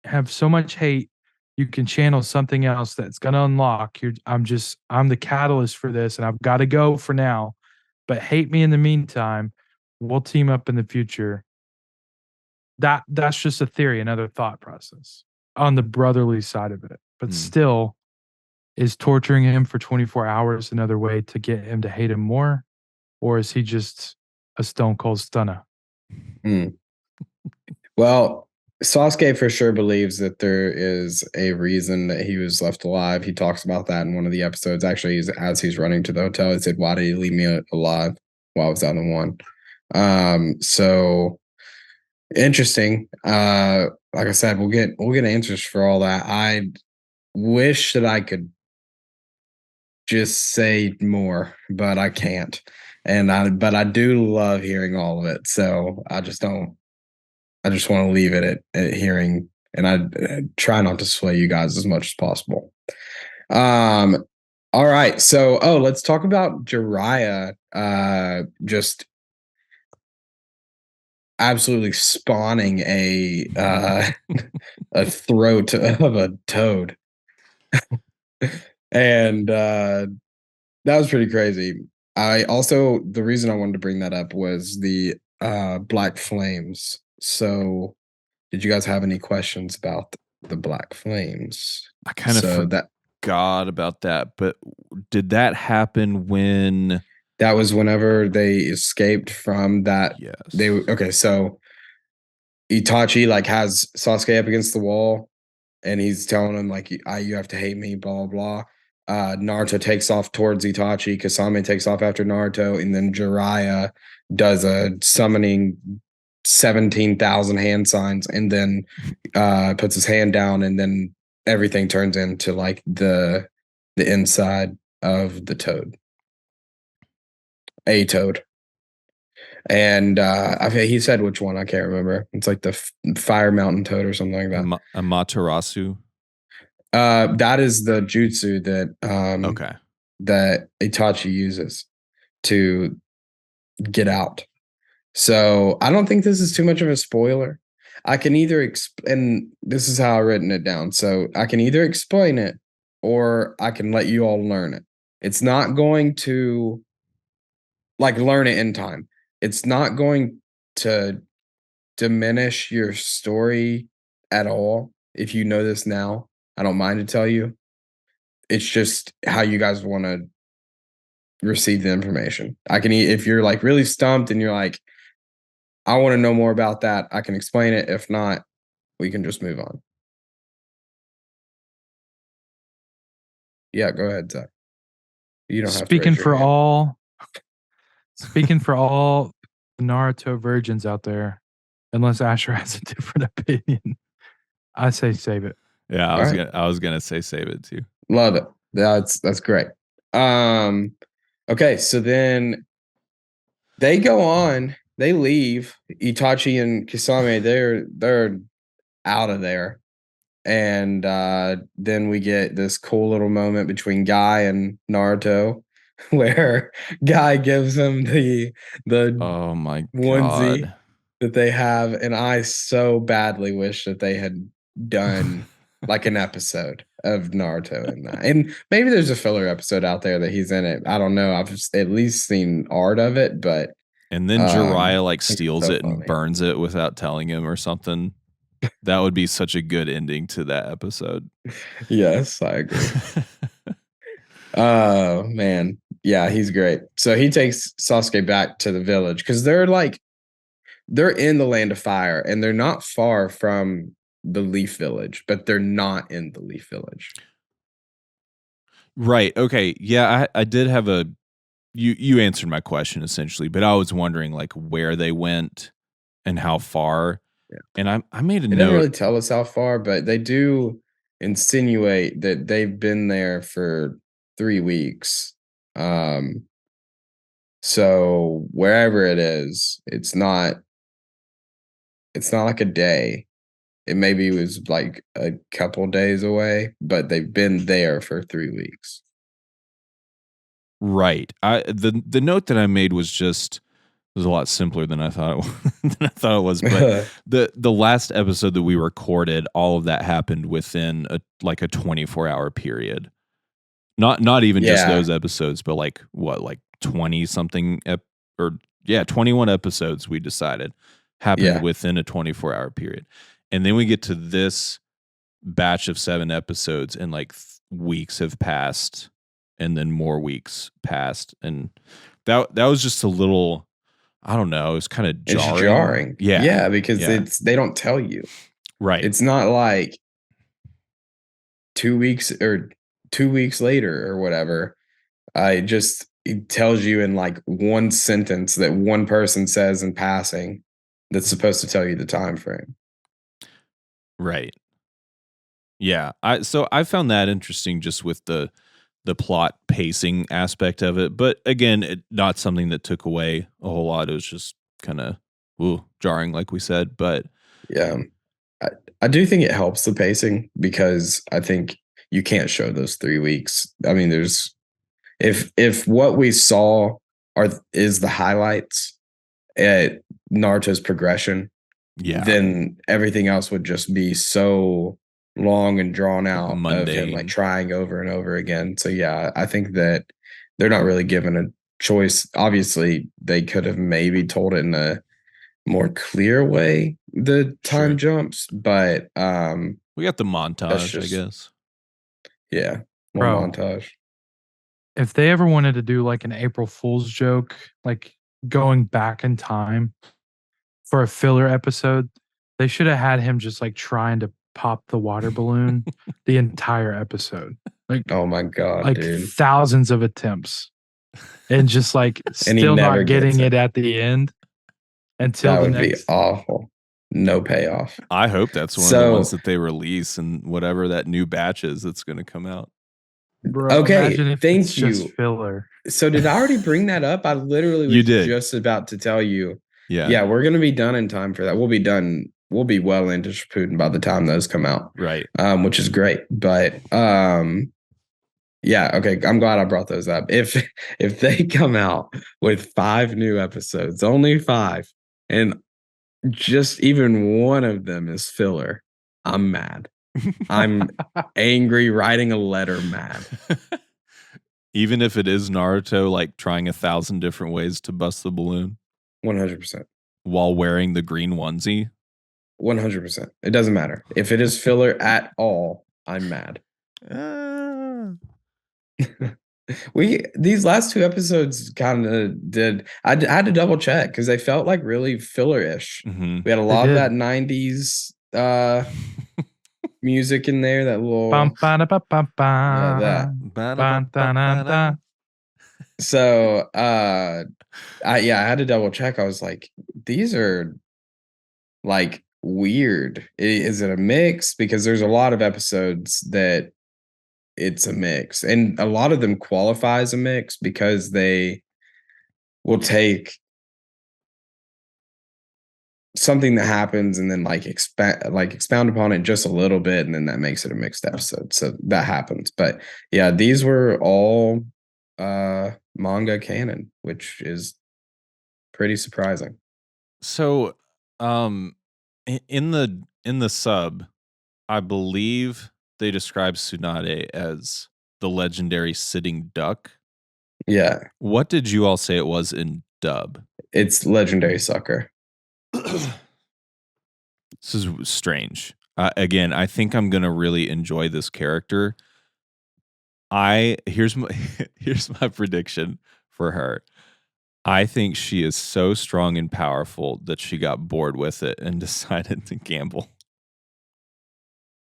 have so much hate, you can channel something else that's going to unlock. I'm the catalyst for this, and I've got to go for now. But hate me in the meantime. We'll team up in the future. That's just a theory, another thought process on the brotherly side of it. But still, is torturing him for 24 hours another way to get him to hate him more? Or is he just a stone cold stunner? Well, Sasuke for sure believes that there is a reason that he was left alive. He talks about that in one of the episodes. Actually, as he's running to the hotel, he said, "Why did he leave me alive while I was out in one?" So interesting. Like I said, we'll get answers for all that. I wish that I could just say more, but I can't. But I do love hearing all of it. So I just don't. I just want to leave it at hearing, and I try not to sway you guys as much as possible. All right. So, let's talk about Jiraiya. Just absolutely spawning a a throat of a toad, and that was pretty crazy. The reason I wanted to bring that up was the black flames. So, did you guys have any questions about the black flames? I kind of forgot about that, but did that happen when? That was whenever they escaped from that. Yes. So Itachi like has Sasuke up against the wall, and he's telling him like, you have to hate me, blah blah. Naruto takes off towards Itachi. Kasame takes off after Naruto, and then Jiraiya does a summoning 17,000 hand signs, and then puts his hand down, and then everything turns into like the inside of the toad, a toad. And he said which one, I can't remember. It's like the fire mountain toad or something like that. Amaterasu. That is the jutsu that okay, that Itachi uses to get out. So I don't think this is too much of a spoiler. I can either and this is how I've written it down. So I can either explain it or I can let you all learn it. It's not going to like learn it in time. It's not going to diminish your story at all. If you know this now, I don't mind to tell you. It's just how you guys want to receive the information. I can, if you're like really stumped and you're like, I want to know more about that, I can explain it. If not, we can just move on. Yeah, go ahead, Zach. You don't have to raise your hand. Speaking for all Naruto virgins out there, unless Asher has a different opinion, I say save it. Yeah, I was gonna say save it too. Love it. That's great. Okay, so then they go on, they leave. Itachi and Kisame, they're out of there. And then we get this cool little moment between Guy and Naruto where Guy gives him the oh my onesie God. that they have, and I so badly wish that they had done like an episode of Naruto in that. And maybe there's a filler episode out there that he's in it. I don't know. I've just at least seen art of it, but and then Jiraiya like steals it and burns it without telling him or something. That would be such a good ending to that episode. Yes, I agree. Oh man. Yeah, he's great. So he takes Sasuke back to the village because they're in the land of fire and they're not far from the Leaf Village, but they're not in the Leaf Village. Right. Okay. Yeah, I did have a you answered my question essentially, but I was wondering like where they went and how far. Yeah. And I made a It doesn't note. really tell us how far, but they do insinuate that they've been there for 3 weeks. So wherever it is, it's not like a day. It maybe was like a couple days away, but they've been there for 3 weeks. Right. The note that I made was a lot simpler than I thought it was. But the last episode that we recorded, all of that happened within a 24-hour period. Not even just Yeah. those episodes, but like 20 something or 21 episodes we decided happened Yeah. within a 24-hour period. And then we get to this batch of 7 episodes and like weeks have passed and then more weeks passed, and that was just a little, I don't know, it was kind of jarring. It's jarring. Yeah. Yeah, because they don't tell you. Right. It's not like 2 weeks or 2 weeks later or whatever. It tells you in like one sentence that one person says in passing that's supposed to tell you the time frame. Right. Yeah. I found that interesting just with the plot pacing aspect of it. But again, not something that took away a whole lot. It was just kind of jarring, like we said. But Yeah. I do think it helps the pacing because I think you can't show those 3 weeks. I mean, if what we saw is the highlights at Naruto's progression, yeah, then everything else would just be so long and drawn out of him like mundane. trying over and over again. So yeah, I think that they're not really given a choice. Obviously, they could have maybe told it in a more clear way, the time Sure. jumps, but We got the montage, I guess. yeah, more Bro. montage. If they ever wanted to do like an April Fool's joke, like going back in time for a filler episode, they should have had him just like trying to pop the water balloon the entire episode. Like, Oh my god, dude. thousands of attempts. And just like And he still never not getting gets it at the end until That the would next. be awful. No payoff. I hope that's one of the ones that they release and whatever that new batch is that's going to come out. Bro, Okay, imagine if thank it's just you. filler. So did I already bring that up? I literally You was did. just about to tell you. Yeah. Yeah, we're gonna be done in time for that. We'll be done. We'll be well into Shippuden by the time those come out. Right. Which is great. But yeah, okay. I'm glad I brought those up. If they come out with 5 new episodes, only 5, and just even one of them is filler, I'm mad. I'm angry, writing a letter mad. Even if it is Naruto like trying 1,000 different ways to bust the balloon 100%. while wearing the green onesie. 100%. It doesn't matter. If it is filler at all, I'm mad. These last 2 episodes kind of did. I had to double check because they felt like really filler-ish. Mm-hmm. We had a lot of that 90s music in there. That little that. So I had to double check. I was like, these are like weird. Is it a mix? Because there's a lot of episodes that it's a mix, and a lot of them qualify as a mix because they will take something that happens and then expound upon it just a little bit, and then that makes it a mixed episode. So that happens. But yeah, these were all manga canon, which is pretty surprising. So in the sub, I believe they describe Tsunade as the legendary sitting duck. Yeah. What did you all say it was in dub? It's legendary sucker. This is strange. Again, I think I'm going to really enjoy this character Here's my here's my prediction for her. I think she is so strong and powerful that she got bored with it and decided to gamble.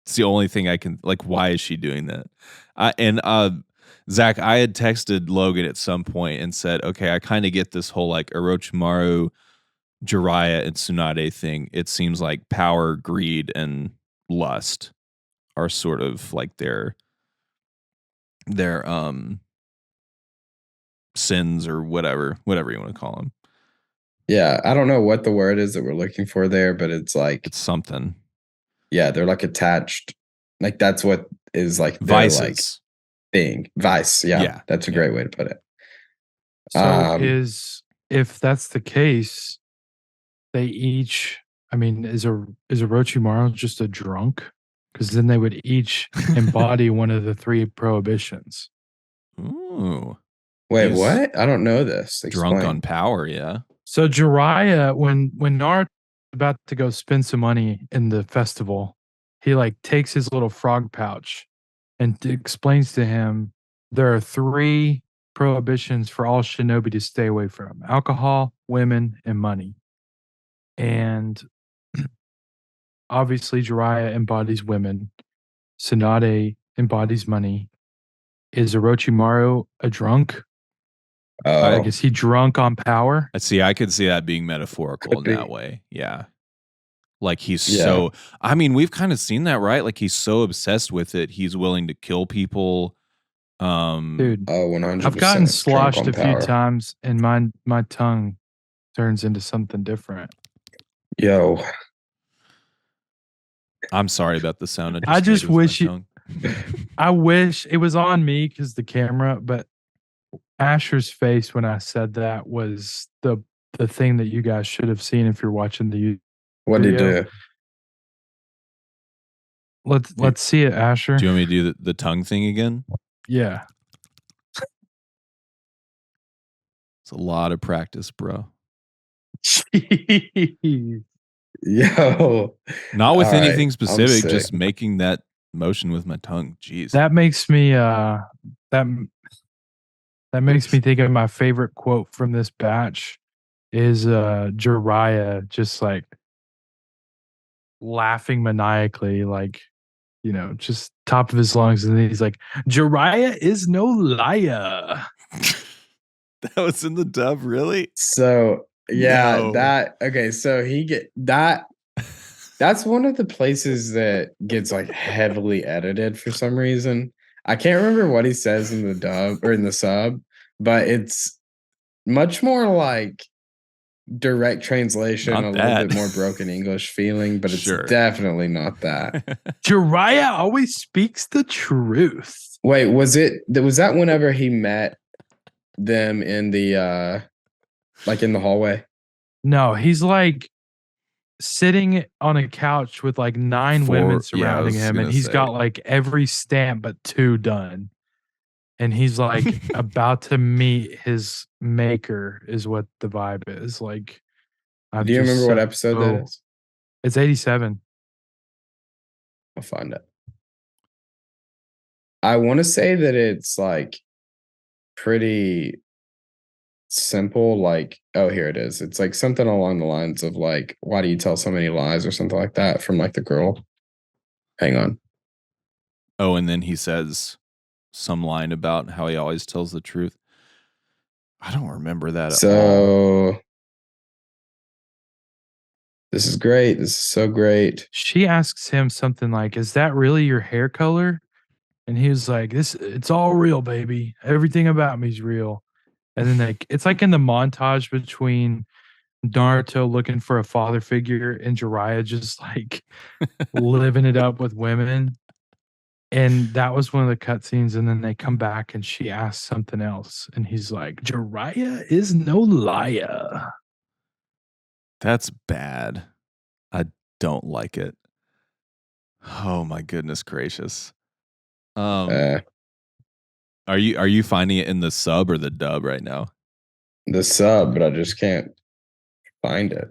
It's the only thing I can like. Why is she doing that? And Zach, I had texted Logan at some point and said, okay, I kind of get this whole like Orochimaru, Jiraiya, and Tsunade thing. It seems like power, greed, and lust are sort of like their sins or whatever you want to call them. Yeah, I don't know what the word is that we're looking for there, but it's like It's something. Yeah, they're like attached. Like that's what is like their Vices. like thing. Vice. Yeah, that's a great way to put it. So if that's the case, they each. I mean, is Orochimaru just a drunk? Because then they would each embody one of the 3 prohibitions. Ooh. Wait, what? I don't know this. Explain. Drunk on power, yeah. So Jiraiya, when Naruto's about to go spend some money in the festival, he like takes his little frog pouch and explains to him there are 3 prohibitions for all shinobi to stay away from: alcohol, women, and money. And obviously Jiraiya embodies women. Tsunade embodies money. Is Orochimaru a drunk? Like, is he drunk on power? I could see that being metaphorical in that way. Yeah. Like he's so, I mean, we've kind of seen that, right? Like he's so obsessed with it. He's willing to kill people. Dude, 100%. I've gotten sloshed a few times and my tongue turns into something different. Yo. I'm sorry about the sound. I just wish I wish it was on me because the camera, but Asher's face when I said that was the thing that you guys should have seen if you're watching the YouTube. What did he do? Let's see it, Asher. Do you want me to do the tongue thing again? Yeah. It's a lot of practice, bro. Jeez. Yo. Not with anything specific, just making that motion with my tongue. Jeez. That makes me that makes me think of my favorite quote from this batch is Jiraiya just like laughing maniacally, like, you know, just top of his lungs, and then he's like, Jiraiya is no liar. That was in the dub, really? So so he get that. That's one of the places that gets like heavily edited for some reason. I can't remember what he says in the dub or in the sub, but it's much more like direct translation, little bit more broken English feeling, but it's definitely not that. Jiraiya always speaks the truth. Wait, was that whenever he met them in the like in the hallway? No, he's like sitting on a couch with like 9 women surrounding him, and he's got like every stamp but 2 done. And he's like about to meet his maker, is what the vibe is. Like, do you remember what episode that is? It's 87. I'll find it. I want to say that it's like pretty simple, like, oh, here it is. It's like something along the lines of like, why do you tell so many lies or something like that from like the girl. Hang on. Oh, and then he says some line about how he always tells the truth. I don't remember that at all. This is great. This is so great. She asks him something like, is that really your hair color? And he was like, it's all real, baby. Everything about me is real. And then it's like in the montage between Naruto looking for a father figure and Jiraiya just like living it up with women. And that was one of the cutscenes. And then they come back and she asks something else. And he's like, Jiraiya is no liar. That's bad. I don't like it. Oh my goodness gracious. Are you finding it in the sub or the dub right now? The sub, but I just can't find it.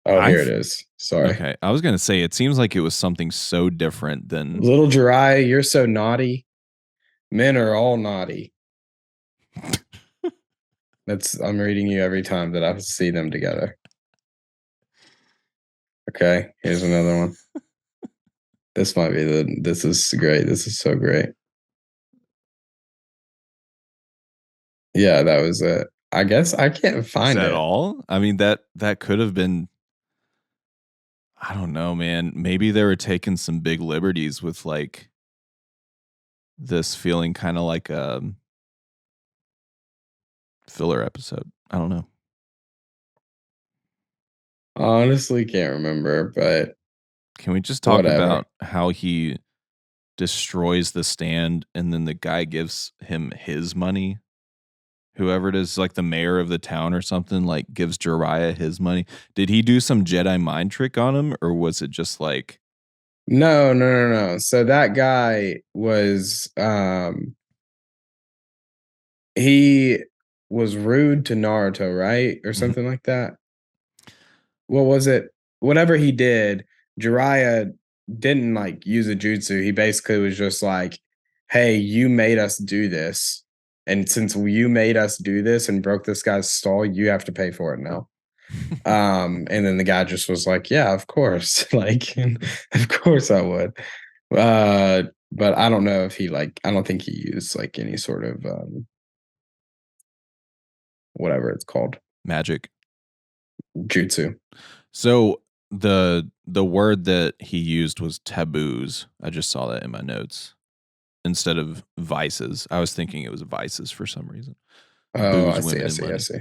Oh, here it is. Sorry. Okay. I was gonna say it seems like it was something so different than Little Jiraiya, you're so naughty. Men are all naughty. I'm reading you every time that I see them together. Okay, here's another one. This might be this is great. This is so great. Yeah, that was it. I guess I can't Is find that it. all? I mean, that could have been. I don't know, man. Maybe they were taking some big liberties with like this feeling kind of like a filler episode. I don't know. I honestly can't remember, but Can we just talk whatever. about how he destroys the stand and then the guy gives him his money? Whoever it is, like the mayor of the town or something, like gives Jiraiya his money. Did he do some Jedi mind trick on him, or was it just like No. So that guy was he was rude to Naruto, right? Or Mhm. something like that. What was it? Whatever he did, Jiraiya didn't like use a jutsu. He basically was just like, "Hey, you made us do this, and since you made us do this and broke this guy's stall, you have to pay for it now." And then the guy just was like, "Yeah, of course, like, of course I would." But I don't know if he like. I don't think he used like any sort of whatever it's called magic? jutsu. So the word that he used was taboos. I just saw that in my notes instead of vices. I was thinking it was vices for some reason. Oh, I Booze, see. women, I and see. I money. see.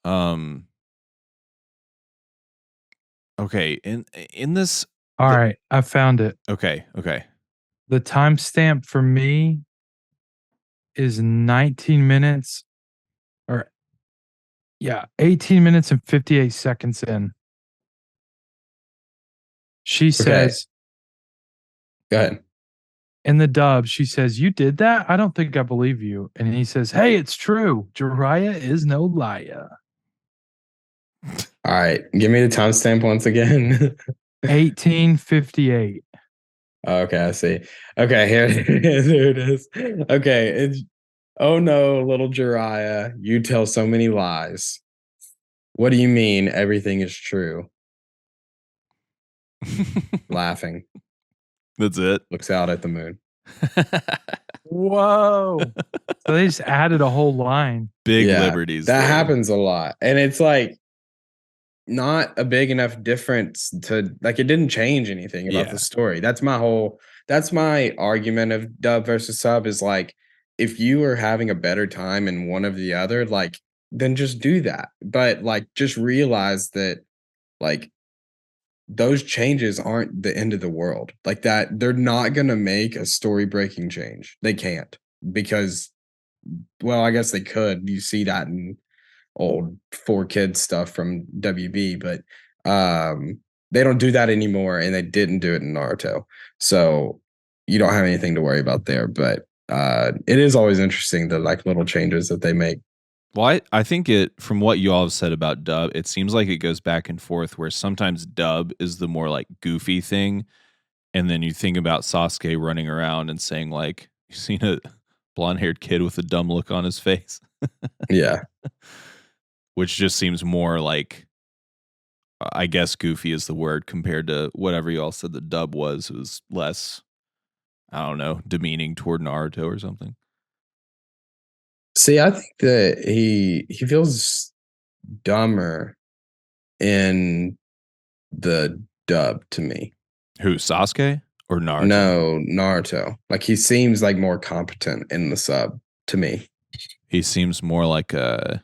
Um. Okay. In this. All right, I found it. Okay. Okay. The timestamp for me is 19 minutes or yeah, 18 minutes and 58 seconds in. She Okay, says go ahead. in the dub, she says, "You did that? I don't think I believe you." And he says, "Hey, it's true. Jiraiya is no liar." All right, give me the timestamp once again. 1858. Okay, I see. Okay, here, here it is. Okay, it's oh no, little Jiraiya, you tell so many lies. What do you mean everything is true? Laughing, That's it. looks out at the moon. Whoa. So they just added a whole line. Big Yeah, liberties that there. happens a lot. And it's like not a big enough difference to like it didn't change anything about Yeah. the story. That's my argument of dub versus sub is like if you are having a better time in one of the other, like then just do that. But like just realize that like those changes aren't the end of the world. Like that they're not gonna make a story breaking change. They can't because well, I guess they could. You see that in old 4 kids stuff from WB, but they don't do that anymore and they didn't do it in Naruto. So you don't have anything to worry about there, but it is always interesting the like little changes that they make. Well, I think it, from what you all have said about dub, it seems like it goes back and forth where sometimes dub is the more like goofy thing. And then you think about Sasuke running around and saying, like, you seen a blonde haired kid with a dumb look on his face, Yeah. which just seems more like, I guess goofy is the word compared to whatever you all said the dub was. It was less, I don't know, demeaning toward Naruto or something. See, I think that he feels dumber in the dub to me. Who, Sasuke or Naruto? No, Naruto. Like he seems like more competent in the sub to me. He seems more like a,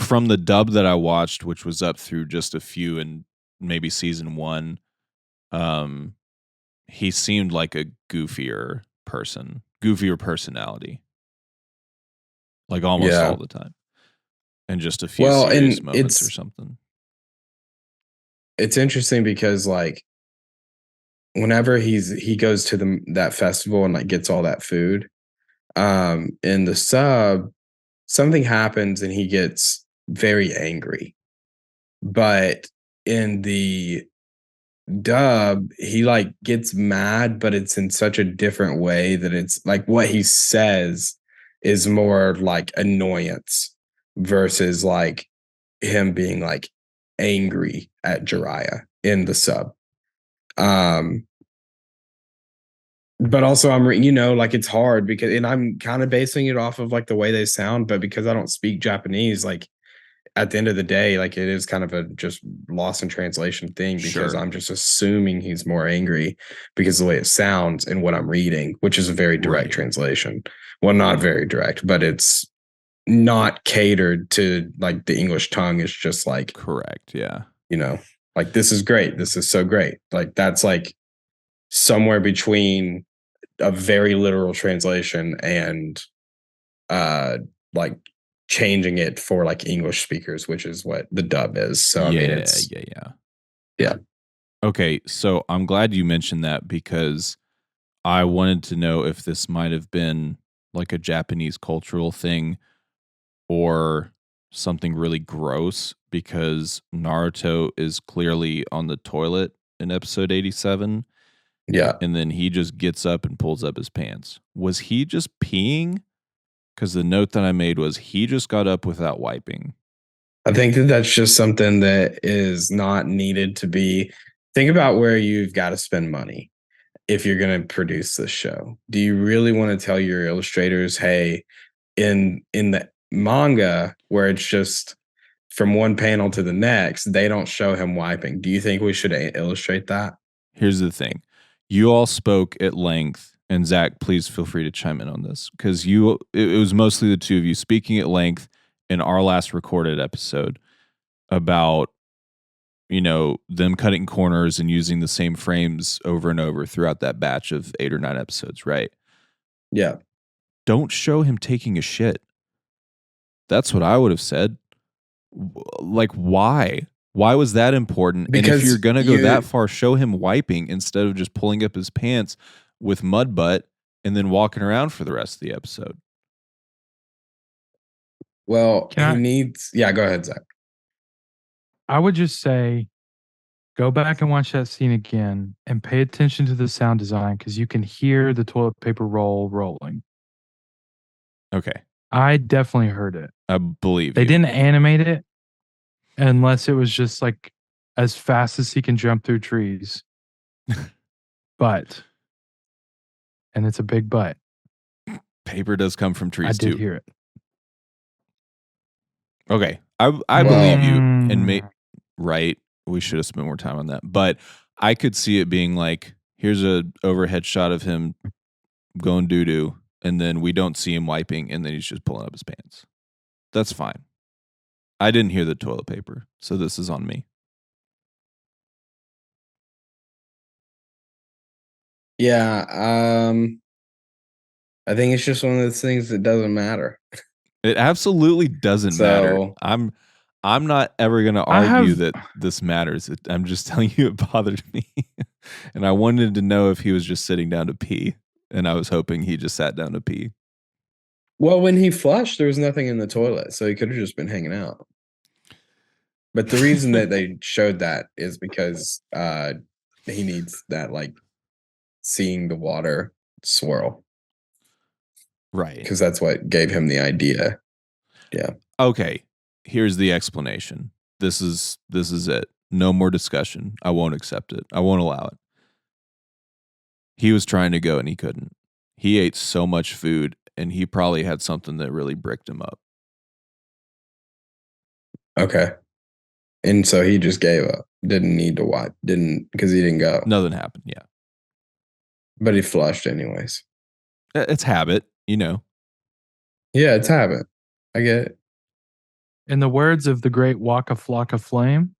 from the dub that I watched, which was up through just a few and maybe season one, um, he seemed like a goofier personality, like almost all Yeah. the time, and just a few Well, serious and moments or something. it's interesting because like whenever he goes to that festival and like gets all that food, in the sub, something happens and he gets very angry. But in the dub, he like gets mad, but it's in such a different way that it's like what he says is more like annoyance versus like him being like angry at Jiraiya in the sub. Um, but also like it's hard because, and I'm kind of basing it off of like the way they sound, but because I don't speak Japanese, like at the end of the day, like it is kind of a just lost in translation thing because Sure. I'm just assuming he's more angry because of the way it sounds and what I'm reading, which is a very direct Right. translation. Well, not very direct, but it's not catered to like the English tongue. It's just like, Correct. Yeah. like this is great. This is so great. Like that's like somewhere between a very literal translation and like changing it for like English speakers, which is what the dub is. So I mean it's yeah. Okay, so I'm glad you mentioned that because I wanted to know if this might have been like a Japanese cultural thing or something really gross because Naruto is clearly on the toilet in episode 87 Yeah. and then he just gets up and pulls up his pants. Was he just peeing? Because the note that I made was he just got up without wiping. I think that that's just something that is not needed to be. Think about where you've got to spend money if you're going to produce this show. Do you really want to tell your illustrators, hey, in the manga where it's just from one panel to the next, they don't show him wiping? Do you think we should illustrate that? Here's the thing. You all spoke at length, and Zach, please feel free to chime in on this because it was mostly the two of you speaking at length in our last recorded episode about, them cutting corners and using the same frames over and over throughout that batch of 8 or 9 episodes, right? Yeah. Don't show him taking a shit. That's what I would have said. Like, why? Why was that important? And if you're going to go that far, show him wiping instead of just pulling up his pants with mud butt and then walking around for the rest of the episode. Well, needs. Yeah, go ahead, Zach. I would just say go back and watch that scene again and pay attention to the sound design because you can hear the toilet paper roll rolling. Okay. I definitely heard it. I believe they you. didn't animate it unless it was just like as fast as he can jump through trees. But, and it's a big but. Paper does come from trees too. I did hear it. Okay. I believe you. And right. We should have spent more time on that. But I could see it being like, here's a overhead shot of him going doo-doo, and then we don't see him wiping, and then he's just pulling up his pants. That's fine. I didn't hear the toilet paper, so this is on me. Yeah. I think it's just one of those things that doesn't matter. It absolutely doesn't matter. I'm not ever going to argue that this matters. I'm just telling you it bothered me. And I wanted to know if he was just sitting down to pee. And I was hoping he just sat down to pee. Well, when he flushed, there was nothing in the toilet. So he could have just been hanging out. But the reason that they showed that is because he needs that, like, seeing the water swirl. Right. Because that's what gave him the idea. Yeah. Okay. Here's the explanation. This is it. No more discussion. I won't accept it. I won't allow it. He was trying to go and he couldn't. He ate so much food and he probably had something that really bricked him up. Okay. And so he just gave up. Didn't need to wipe. Because he didn't go. Nothing happened. Yeah. But he flushed anyways. It's habit, Yeah, it's habit. I get it. In the words of the great Waka Flocka Flame,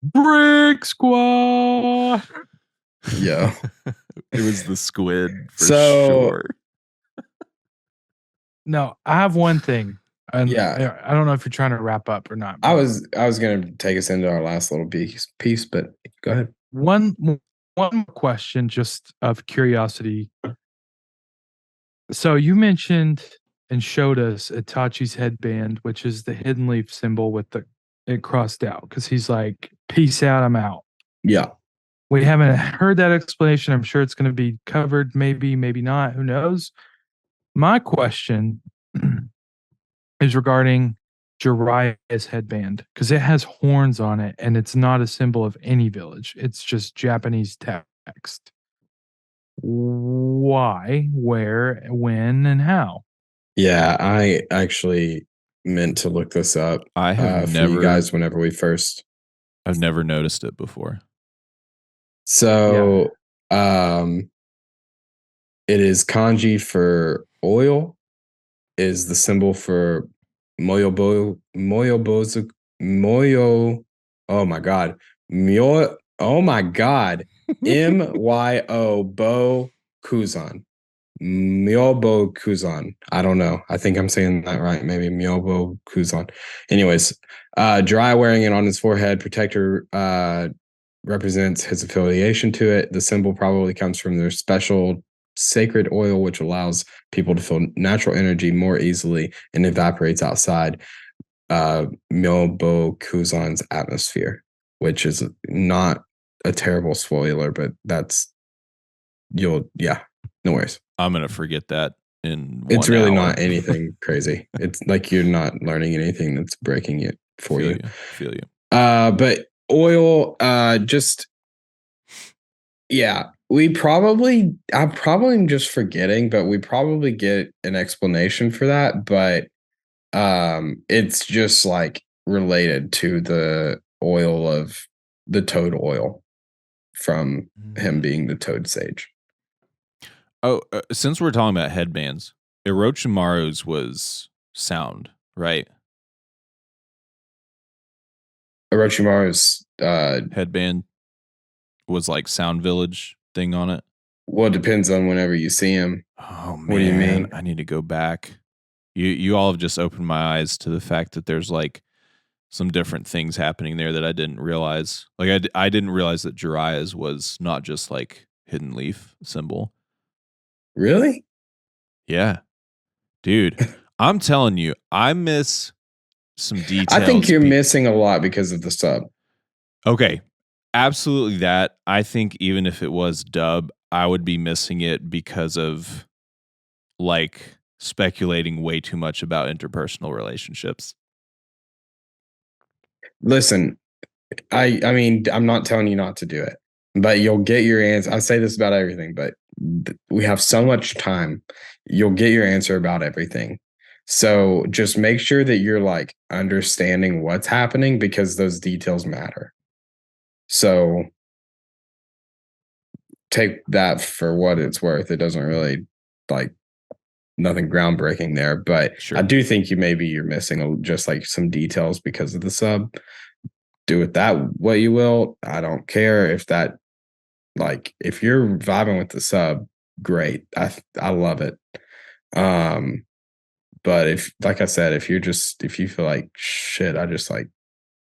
Brick Squad. Yeah. It was the squid for sure. No, I have one thing. And yeah. I don't know if you're trying to wrap up or not. I was going to take us into our last little piece, but go ahead. One question just of curiosity. So you mentioned and showed us Itachi's headband, which is the hidden leaf symbol with it crossed out because he's like, peace out, I'm out. Yeah. We haven't heard that explanation. I'm sure it's going to be covered. Maybe, maybe not. Who knows? My question is regarding Jiraiya's headband because it has horns on it and it's not a symbol of any village. It's just Japanese text. Why, where, when, and how? Yeah, I actually meant to look this up I have for you never, guys whenever we first. I've never noticed it before. So, it is kanji for oil, is the symbol for moyobozu, moyo. Oh my god, myo. Oh my god, myo bo kuzan. Myobo Kuzan. I don't know. I think I'm saying that right. Maybe Myobo Kuzan. Anyways, dry wearing it on his forehead. Protector represents his affiliation to it. The symbol probably comes from their special sacred oil, which allows people to feel natural energy more easily and evaporates outside Myobo Kuzan's atmosphere, which is not a terrible spoiler, but yeah, no worries. I'm gonna forget that in It's 1 really hour. not anything crazy. It's like you're not learning anything that's breaking it for you. Feel you. But oil, just yeah, I'm probably just forgetting, but we probably get an explanation for that. But it's just like related to the oil of the toad oil from him being the toad sage. Oh, since we're talking about headbands, Orochimaru's was sound, right? Orochimaru's Headband was like Sound Village thing on it. well, it depends on whenever you see him. Oh man, What do you mean? I need to go back. You all have just opened my eyes to the fact that there's like some different things happening there that I didn't realize. Like I didn't realize that Jiraiya's was not just like hidden leaf symbol. Really? Yeah. Dude, I'm telling you, I miss some details. I think you're missing a lot because of the sub. Okay. Absolutely that. I think even if it was dub, I would be missing it because of like speculating way too much about interpersonal relationships. Listen, I mean, I'm not telling you not to do it, but you'll get your answer. I say this about everything, but we have so much time. You'll get your answer about everything. So just make sure that you're like understanding what's happening because those details matter. So take that for what it's worth. It doesn't really like nothing groundbreaking there, but Sure. I do think you're missing just like some details because of the sub. Do with that what you will. I don't care if that, like, if you're vibing with the sub, great. I love it. But if, like I said, if you feel like shit, I just like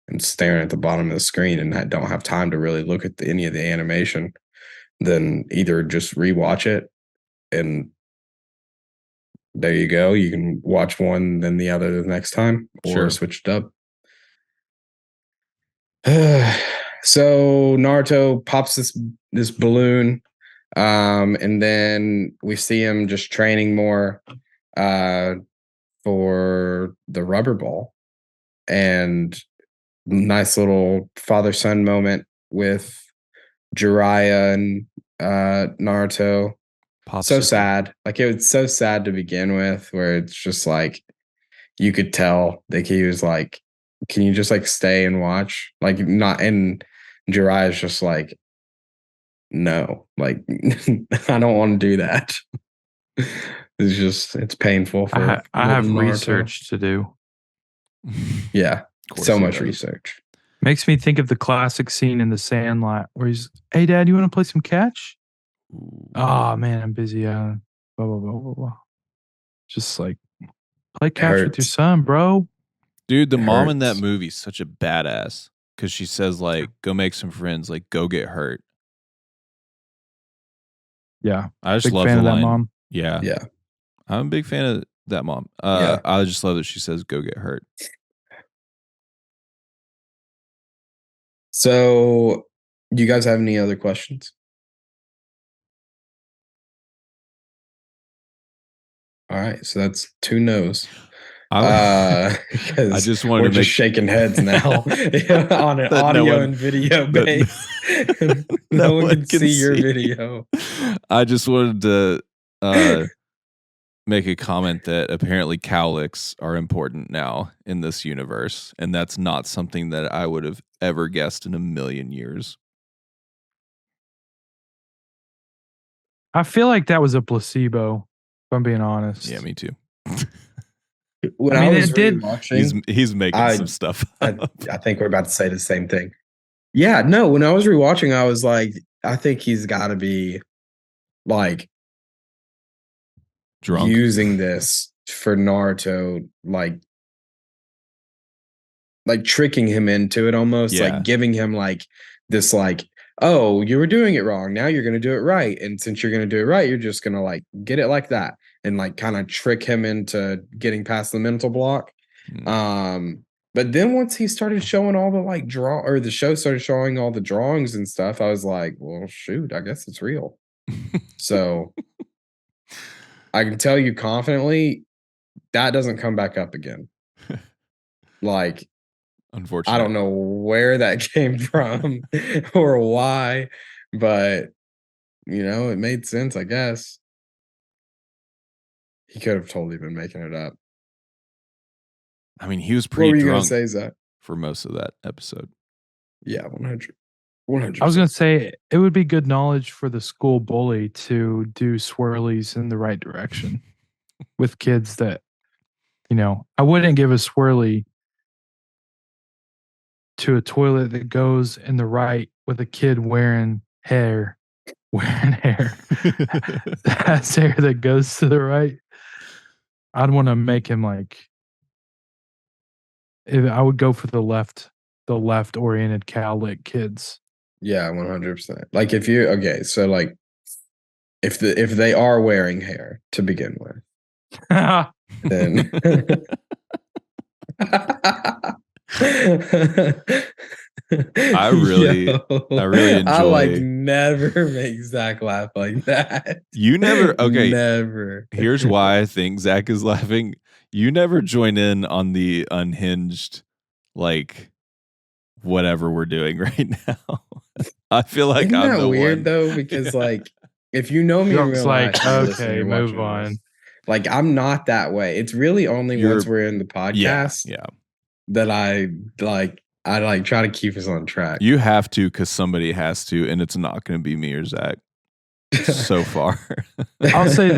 am staring at the bottom of the screen and I don't have time to really look at any of the animation, then either just rewatch it and there you go. You can watch one, then the other the next time, or Sure. switch it up. So Naruto pops this balloon, and then we see him just training more for the rubber ball, and nice little father son moment with Jiraiya and Naruto. So sad. Like it was so sad to begin with, where it's just like you could tell that he was like, can you just like stay and watch? Like not, and Jiraiya's just like, no, like I don't want to do that. It's painful for I have Naruto. research to do. Yeah, so much research. Makes me think of the classic scene in The Sandlot where he's, "Hey, Dad, you want to play some catch?" Oh man, I'm busy. Blah blah blah blah blah. Just like play catch with your son, bro. Dude, the mom in that movie is such a badass because she says like, "Go make some friends, like go get hurt." Yeah, I just big love fan the of line. that mom. Yeah, I'm a big fan of that mom. Yeah. I just love that she says, "Go get hurt." So Do you guys have any other questions? All right, so that's 2 no's. I Because just wanted we're to just make shaking heads now on an that audio and video base. No one can see your video. I just wanted to make a comment that apparently cowlicks are important now in this universe, and that's not something that I would have ever guessed in a million years. I feel like that was a placebo, if I'm being honest. Yeah, me too. When I mean, I was it did- rewatching, He's making some stuff up. I think we're about to say the same thing. Yeah, no, when I was rewatching, I was like, I think he's got to be like Drunk. using this for Naruto, like tricking him into it almost, Yeah. like giving him like this, like, oh, you were doing it wrong. Now you're going to do it right. And since you're going to do it right, you're just going to like get it like that and like kind of trick him into getting past the mental block. But then once he started showing all the like the show started showing all the drawings and stuff, I was like, well, shoot, I guess it's real. So I can tell you confidently that doesn't come back up again. Like, Unfortunately, I don't know where that came from or why, but it made sense, I guess. He could have totally been making it up. I mean, he was What were pretty you gonna drunk say, Zach? for most of that episode. Yeah, 100. I was going to say it would be good knowledge for the school bully to do swirlies in the right direction with kids that, I wouldn't give a swirly to a toilet that goes in the right with a kid wearing hair has hair that goes to the right. I'd want to make him like, I would go for the left oriented cowlick kids. Yeah, 100%. Like so like if they are wearing hair to begin with, then I really enjoy. I like never make Zach laugh like that. You never. Okay, never. Here's why I think Zach is laughing. You never join in on the unhinged, like whatever we're doing right now. I feel like Isn't I'm that the weird one. though? Because like if you know me in real like, life, okay, move on. Like I'm not that way. It's really only once we're in the podcast Yeah. that I try to keep us on track. You have to because somebody has to, and it's not going to be me or Zach so far. I'll say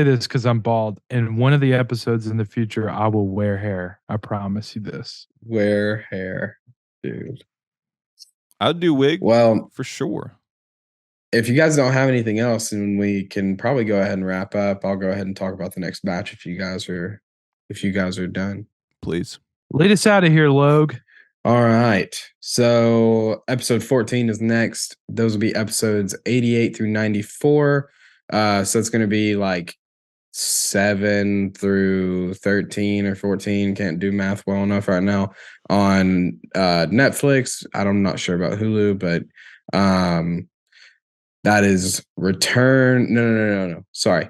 this because I'm bald. In one of the episodes in the future, I will wear hair. I promise you this. Wear hair, dude. I'll do wig. Well, for sure. If you guys don't have anything else, then we can probably go ahead and wrap up. I'll go ahead and talk about the next batch if you guys are done. Please. Lead us out of here, Logue. All right. So episode 14 is next. Those will be episodes 88 through 94. So it's going to be like 7 through 13 or 14. Can't do math well enough right now on Netflix. I'm not sure about Hulu, but that is Return. No. Sorry.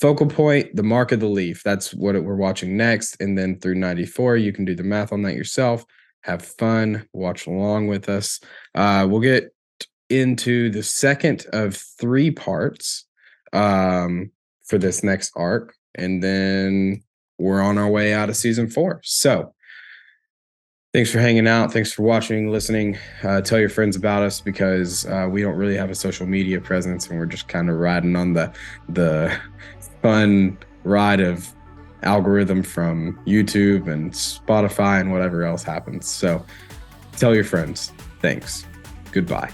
Focal Point, The Mark of the Leaf. That's what we're watching next. And then through 94, you can do the math on that yourself. Have fun. Watch along with us. We'll get into the second of 3 parts for this next arc. And then we're on our way out of season 4. So thanks for hanging out. Thanks for watching, listening. Tell your friends about us because we don't really have a social media presence and we're just kind of riding on the fun ride of algorithm from YouTube and Spotify and whatever else happens. So tell your friends. Thanks. Goodbye.